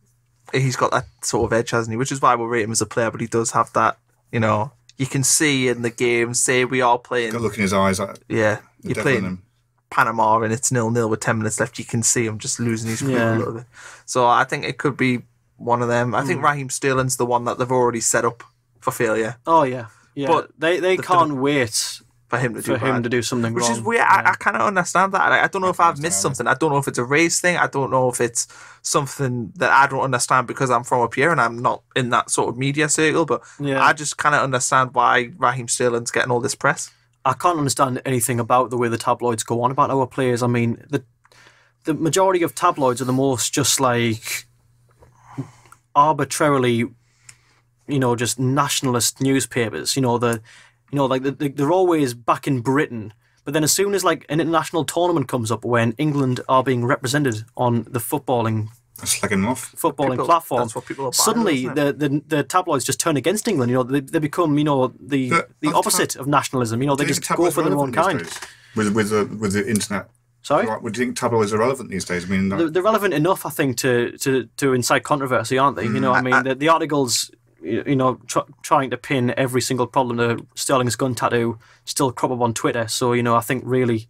he's got that sort of edge, hasn't he? Which is why we'll rate him as a player. But he does have that. You know, you can see in the game. Say we are playing. Got a look in his eyes. You're playing Panama and it's 0-0 with 10 minutes left. You can see him just losing his cool a little bit. So I think it could be one of them. I think Raheem Sterling's the one that they've already set up for failure. Oh yeah. Yeah, but they can't wait for him to do something wrong. Which is weird. I kind of understand that. I don't know if I've missed something. I don't know if it's a race thing. I don't know if it's something that I don't understand because I'm from up here and I'm not in that sort of media circle. But I just kind of understand why Raheem Sterling's getting all this press. I can't understand anything about the way the tabloids go on about our players. I mean, the majority of tabloids are the most just like arbitrarily, just nationalist newspapers. They're always back in Britain. But then as soon as like an international tournament comes up when England are being represented on the footballing platform, that's what people are buying, suddenly the tabloids just turn against England. They become the opposite of nationalism. They just go for their own kind. With the internet. Sorry? Would you think tabloids are relevant these days? I mean, they're relevant enough, I think, to incite controversy, aren't they? The articles, trying to pin every single problem to Sterling's gun tattoo still crop up on Twitter. So, I think really,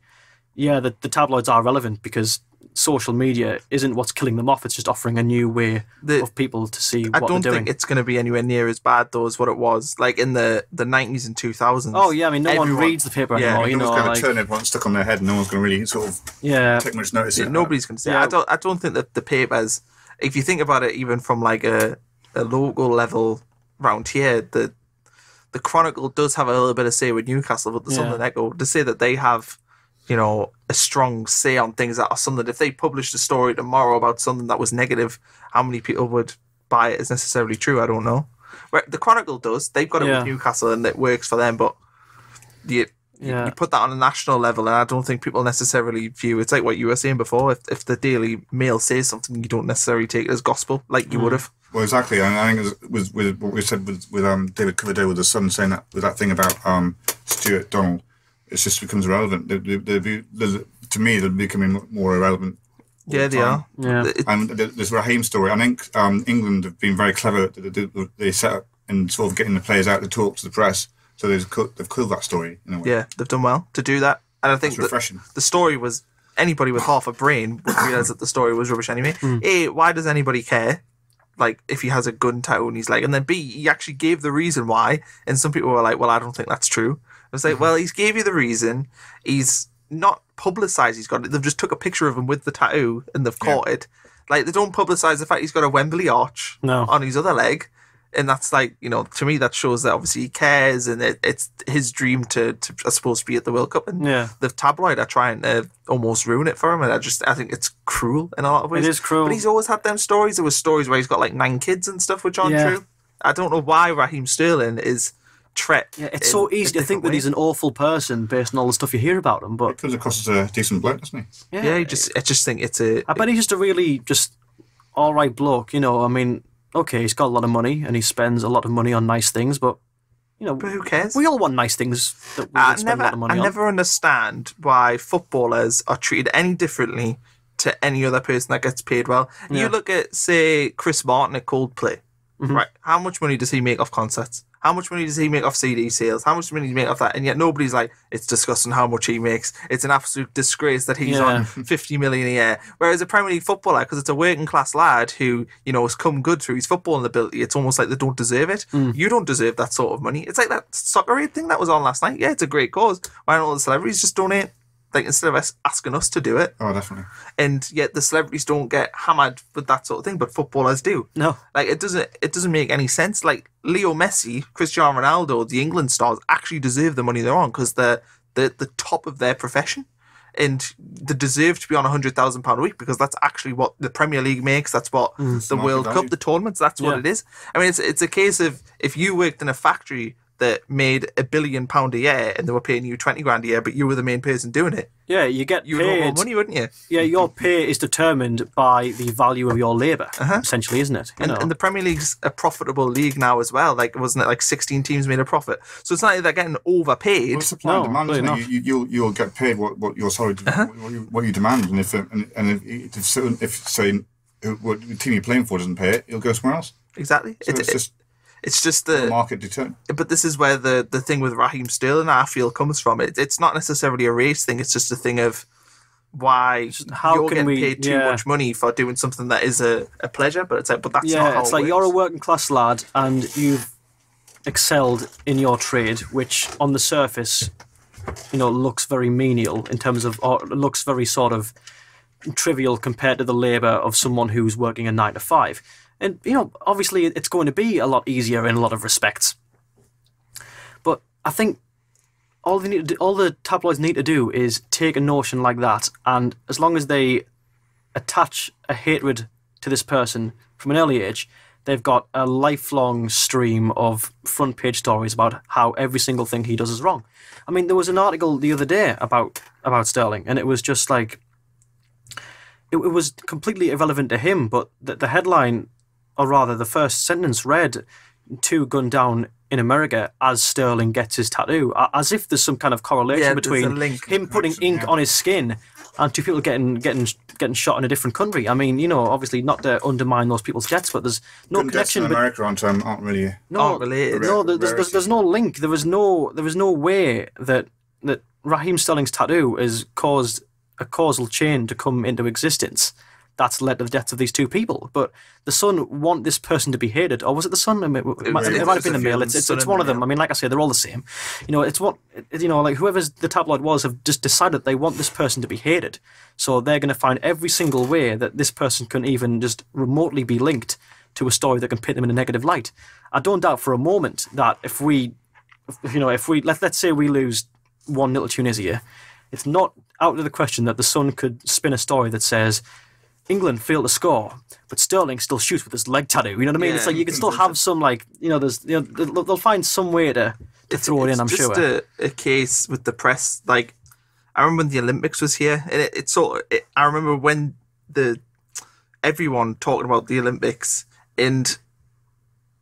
the tabloids are relevant because social media isn't what's killing them off. It's just offering a new way of people to see what they're doing. I don't think it's going to be anywhere near as bad, though, as what it was like in the 90s and 2000s. Oh, yeah. I mean, no one reads the paper anymore. No one's going to turn everyone stuck on their head and no one's going to really sort of take much notice of it. Nobody's going to say it. I don't think that the papers, if you think about it, even from like a local level around here, the Chronicle does have a little bit of say with Newcastle, but the Sunderland Echo, to say that they have a strong say on things that are something. If they published a story tomorrow about something that was negative, how many people would buy it as necessarily true? I don't know. Where the Chronicle does, they've got it with Newcastle and it works for them, but you put that on a national level and I don't think people necessarily view it's like what you were saying before. If the Daily Mail says something, you don't necessarily take it as gospel like you would have. Well, exactly. I think it was with what we said with David Coverdale with the Sun saying that with that thing about Stuart Donald. It just becomes irrelevant. To me, they're becoming more irrelevant Yeah, they are. Yeah. And there's a Raheem story. I think England have been very clever. They set up and sort of getting the players out to talk to the press. So they've killed that story in a way. Yeah, they've done well to do that. And I think That's refreshing. the story was, anybody with half a brain would realise that the story was rubbish anyway. A, why does anybody care? Like, if he has a gun tattoo and he's like, and then B, he actually gave the reason why. And some people were like, well, I don't think that's true. I was like, well, he's gave you the reason. He's not publicised he's got it. They've just took a picture of him with the tattoo and they've caught it. Like, they don't publicise the fact he's got a Wembley arch on his other leg. And that's like, you know, to me, that shows that obviously he cares and it's his dream to I suppose, be at the World Cup. And the tabloid are trying to almost ruin it for him. And I think it's cruel in a lot of ways. It is cruel. But he's always had them stories. There was stories where he's got like 9 kids and stuff, which aren't true. I don't know why Raheem Sterling is it's so easy to think that he's an awful person based on all the stuff you hear about him. But it comes across as a decent bloke, doesn't he? I just think it's a... I bet he's just a really all right bloke, you know. I mean, okay, he's got a lot of money and he spends a lot of money on nice things, but, you know... But who cares? We all want nice things that we spend a lot of money on. I never understand why footballers are treated any differently to any other person that gets paid well. Yeah. You look at, say, Chris Martin at Coldplay, right? How much money does he make off concerts? How much money does he make off CD sales? How much money does he make off that? And yet nobody's like, it's disgusting how much he makes. It's an absolute disgrace that he's on 50 million a year. Whereas a Premier League footballer, because it's a working class lad who, you know, has come good through his footballing ability, it's almost like they don't deserve it. You don't deserve that sort of money. It's like that soccer aid thing that was on last night. Yeah, it's a great cause. Why don't all the celebrities just donate? Like, instead of us asking us to do it. Oh, definitely. And yet the celebrities don't get hammered with that sort of thing, but footballers do. No. Like, it doesn't make any sense. Like, Leo Messi, Cristiano Ronaldo, the England stars actually deserve the money they're on because they're the top of their profession. And they deserve to be on £100,000 a week because that's actually what the Premier League makes. That's what the World Cup, the tournaments, that's what it is. I mean, it's a case of if you worked in a factory that made £1 billion a year and they were paying you 20 grand a year, but you were the main person doing it. Yeah, you get you paid. would want more money, wouldn't you? Yeah, your pay is determined by the value of your labour, essentially, isn't it? And the Premier League's a profitable league now as well. Like, wasn't it like 16 teams made a profit? So it's not like they're getting overpaid. Well, supply and demand, isn't it? You'll get paid what you're sorry what you demand, and if say what the team you're playing for doesn't pay it, you'll go somewhere else. Exactly. So it's just the market determined. But this is where the thing with Raheem Sterling, I feel, comes from. It's not necessarily a race thing. It's just a thing of why you're getting paid too much money for doing something that is a pleasure. But it's like, but that's not how it's it like works. You're a working class lad and you've excelled in your trade, which on the surface, you know, looks very menial in terms of, or looks very sort of trivial compared to the labour of someone who's working a 9 to 5. And, you know, obviously it's going to be a lot easier in a lot of respects. But I think all the tabloids need to do is take a notion like that, and as long as they attach a hatred to this person from an early age, they've got a lifelong stream of front page stories about how every single thing he does is wrong. I mean, there was an article the other day about Sterling, and it was just like, it was completely irrelevant to him, but the headline, or rather the first sentence read, 2 gunned down in America as Sterling gets his tattoo, as if there's some kind of correlation between him putting ink on his skin and 2 people getting shot in a different country. I mean, you know, obviously not to undermine those people's deaths, but there's no connection. In America aren't really related. No, there's no link. There was no way that Raheem Sterling's tattoo has caused a causal chain to come into existence that's led to the deaths of these 2 people. But the Sun want this person to be hated. Or was it the Sun? It might have been the Mail. It's one of them. I mean, like I say, they're all the same. You know, it's what, you know, like whoever's the tabloid was have just decided they want this person to be hated. So they're going to find every single way that this person can even just remotely be linked to a story that can paint them in a negative light. I don't doubt for a moment that if let's say we lose 1-0 to Tunisia, it's not out of the question that the Sun could spin a story that says England failed to score, but Sterling still shoots with his leg tattoo. You know what I mean? It's like you can still have some, like, you know, they'll find some way to throw it in, I'm sure. It's just a case with the press. Like, I remember when the Olympics was here, and I remember when everyone talked about the Olympics, and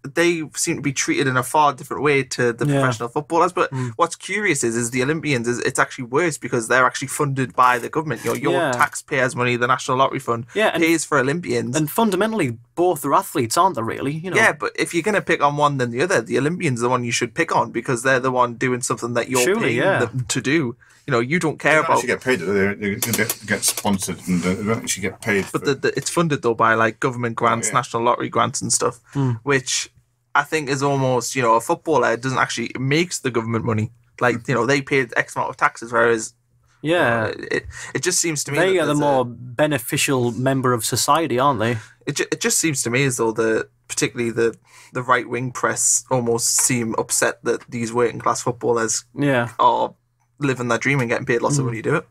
they seem to be treated in a far different way to the professional footballers. But what's curious is the Olympians, it's actually worse because they're actually funded by the government. Your taxpayers' money, the National Lottery Fund, pays for Olympians. And fundamentally, both are athletes, aren't they, really? Yeah, but if you're going to pick on one than the other, the Olympians are the one you should pick on because they're the one doing something that you're paying them to do. You don't care about. They get paid. They get sponsored and they don't actually get paid. But it's funded though by like government grants, national lottery grants, and stuff, which I think is almost a footballer doesn't actually makes the government money. Like they paid X amount of taxes, whereas it just seems to me they are the more beneficial member of society, aren't they? It just seems to me as though particularly the right wing press almost seem upset that these working class footballers are living their dream and getting paid lots of money to do it.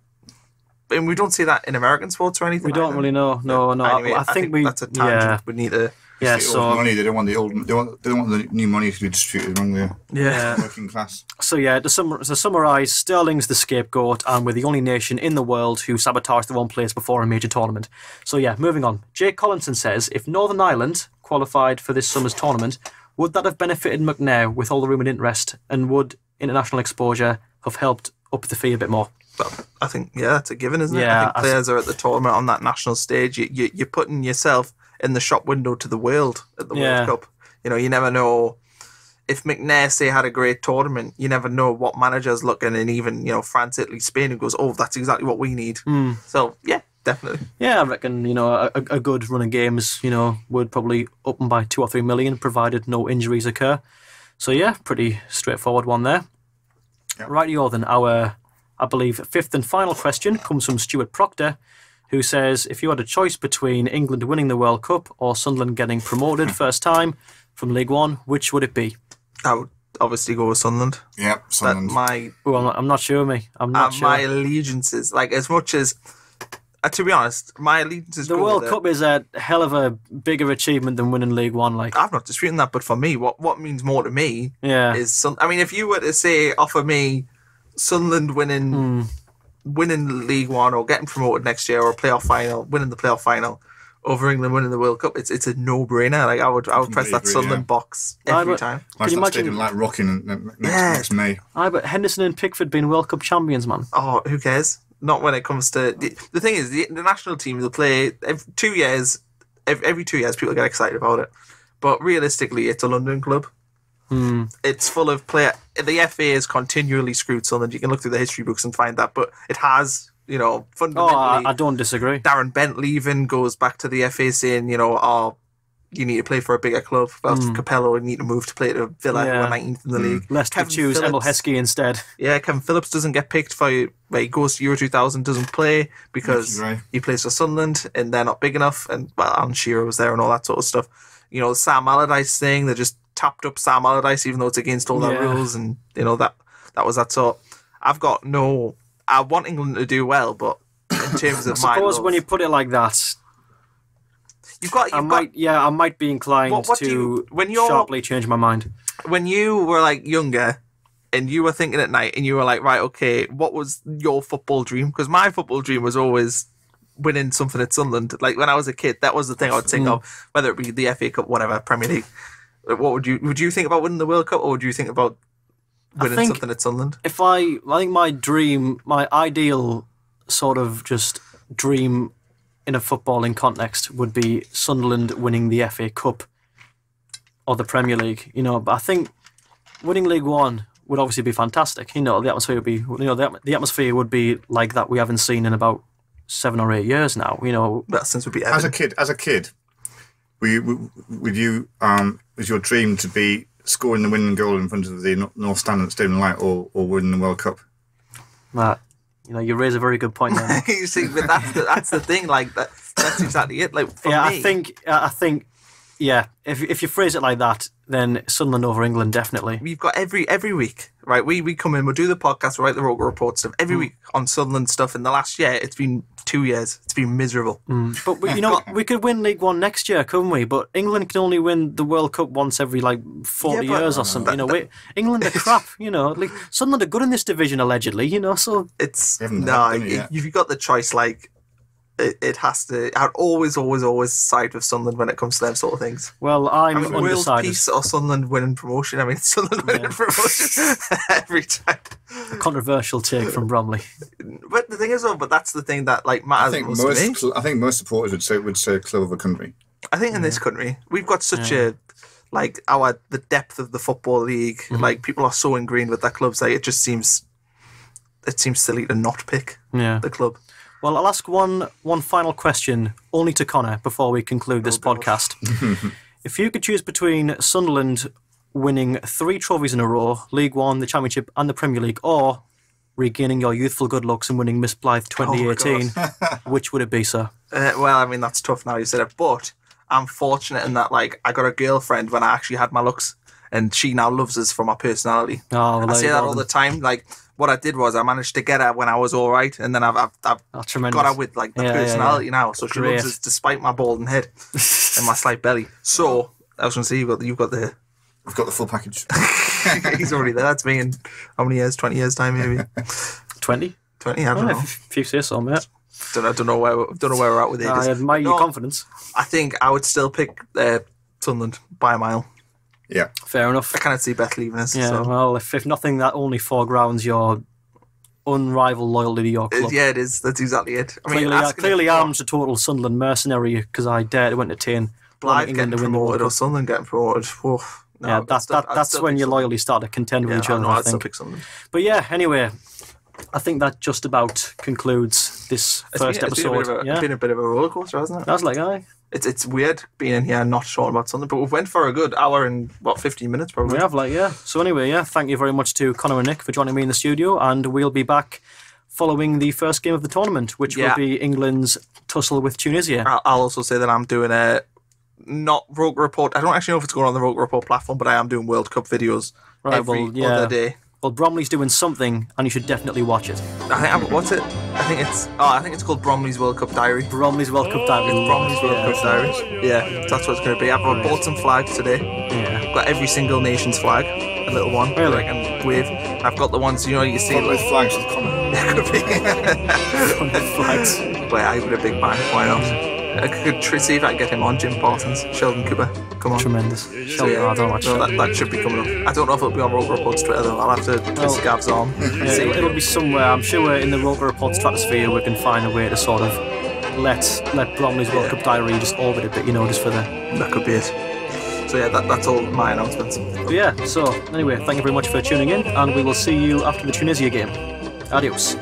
And we don't see that in American sports or anything. We don't really know. No. Anyway, I think that's a tangent. We need to. Yeah, so money. They don't want the old. They don't want the new money to be distributed among the working class. So to summarise, Sterling's the scapegoat, and we're the only nation in the world who sabotaged their own place before a major tournament. So moving on. Jake Collinson says, if Northern Ireland qualified for this summer's tournament, would that have benefited McNair with all the rumoured interest, and would international exposure have helped up the fee a bit more? But I think that's a given, isn't it? I think players are at the tournament on that national stage. You're putting yourself in the shop window to the world at the World Cup. You never know if McNair had a great tournament. You never know what manager's looking, and even France, Italy, Spain, who goes, oh, that's exactly what we need. So definitely. Yeah, I reckon a good run of games would probably up them by 2 or 3 million, provided no injuries occur. So pretty straightforward one there. Yep. Rightio then, our I believe 5th and final question comes from Stuart Proctor, who says, if you had a choice between England winning the World Cup or Sunderland getting promoted first time from League One, which would it be? I would obviously go with Sunderland. Yep, Sunderland. I'm not sure, me. I'm not sure. My allegiances, like as much as, to be honest, my allegiances. The World Cup is a hell of a bigger achievement than winning League One. Like, I'm not disputing that, but for me, what means more to me is I mean, if you were to offer me Sunderland winning League One or getting promoted next year or winning the playoff final over England winning the World Cup, it's a no-brainer. Like I would press that Sunderland box every time. Can you imagine like rocking next May? But Henderson and Pickford being World Cup champions, man. Oh, who cares? Not when it comes to the thing is the national team will play every 2 years. Every 2 years, people get excited about it, but realistically, it's a London club. It's full of player. The FA is continually screwed Sunderland. You can look through the history books and find that, but it has, fundamentally. I don't disagree. Darren Bent leaving goes back to the FA saying, you need to play for a bigger club. Capello need to move to play to Villa, who are 19th in the league. Leicester choose Emil Heskey instead. Yeah, Kevin Phillips doesn't get picked for. He goes to Euro 2000, doesn't play because he plays for Sunderland and they're not big enough. And Alan Shearer was there and all that sort of stuff. The Sam Allardyce thing, they just tapped up Sam Allardyce even though it's against all their rules, and that was that sort. I want England to do well, but in terms of I suppose when you put it like that, I might be inclined to sharply change my mind. When you were like younger and you were thinking at night and you were like, right, okay, what was your football dream? Because my football dream was always winning something at Sunderland. Like when I was a kid, that was the thing I would think of, whether it be the FA Cup, whatever, Premier League. What would you think about winning the World Cup, or would you think about winning something at Sunderland? I think my ideal sort of just dream in a footballing context would be Sunderland winning the FA Cup or the Premier League. But I think winning League One would obviously be fantastic. The atmosphere would be, the atmosphere would be like that we haven't seen in about 7 or 8 years now. That since would be as a kid. Would you was your dream to be scoring the winning goal in front of the North Stand at Stadium Light or winning the World Cup? You raise a very good point there. You see, but that's the thing. Like that's exactly it. Like for me, I think, if you phrase it like that, then Sunderland over England definitely. We've got every week, right? We come in, we'll do the podcast, we'll write the Roker Report stuff every week on Sunderland stuff. In the last year, it's been 2 years. It's been miserable. But we could win League One next year, couldn't we? But England can only win the World Cup once every 40 years or something. England are crap. Like Sunderland are good in this division allegedly. So it's if you've got the choice, like it has to. I'd always side with Sunderland when it comes to them sort of things. Well, I'm World undecided. peace or Sunderland winning promotion. I mean, Sunderland winning promotion every time. A controversial take from Bromley. But the thing is, though, that's the thing that like matters most to me. I think most supporters would say club of a country. I think in this country we've got such a like the depth of the football league. Like people are so ingrained with their clubs. Like it seems silly to not pick the club. Well, I'll ask one final question, only to Connor, before we conclude this podcast. If you could choose between Sunderland winning 3 trophies in a row, League One, the Championship and the Premier League, or regaining your youthful good looks and winning Miss Blyth 2018, which would it be, sir? Well, I mean, that's tough now you said it, but I'm fortunate in that, like, I got a girlfriend when I actually had my looks, and she now loves us for my personality. Oh, well, I say that all the time. Like, what I did was I managed to get her when I was all right, and then I've got her with like the personality now. So she loves us despite my balding head and my slight belly. So I was going to say you've got the full package. He's already there. That's me in how many years? 20 years time maybe. 20? 20. I don't know. If you say so, mate. Don't know where we're at with it. I admire your confidence. I think I would still pick Sunderland by a mile. Yeah, fair enough. I cannot see Beth leaving us. Yeah, so. Well, if nothing, that only foregrounds your unrivaled loyalty to your club. Yeah, it is. That's exactly it. I mean, clearly I'm just a total Sunderland mercenary because I dare to entertain Blyth England getting to win the World promoted Cup. or Sunderland getting promoted. That's when your loyalty start to contend with each other. I think. But yeah, anyway, I think that just about concludes this first episode. It's been a bit of a roller coaster, hasn't it? That's like aye. It's weird being in here and not talking about something, but we've went for a good hour and 15 minutes probably. We have So anyway, thank you very much to Connor and Nick for joining me in the studio, and we'll be back following the first game of the tournament, which will be England's tussle with Tunisia. I'll also say that I'm doing not Roker Report. I don't actually know if it's going on the Roker Report platform, but I am doing World Cup videos every other day. Well, Bromley's doing something, and you should definitely watch it. What's it? I think it's called Bromley's World Cup Diary. Bromley's World Cup Diary. It's Bromley's World Cup Diary. Yeah, that's what it's going to be. I've bought some flags today. Yeah. I've got every single nation's flag, a little one. Really? I can wave. I've got the ones you see. With flags with Connor. It could be. Flags. Well, I put a big bang. Why not? I could see if I can get him on. Jim Parsons, Sheldon Cooper. Come on. Tremendous. Sheldon, I don't watch that should be coming up. I don't know if it'll be on Roker Report's Twitter though. I'll have to twist Gav's arm. It'll be somewhere. I'm sure in the Roker Report stratosphere we can find a way to sort of let Bromley's World Cup Diary just orbit a bit, just for the... That could be it. So yeah, that's all my announcements. So anyway, thank you very much for tuning in, and we will see you after the Tunisia game. Adios.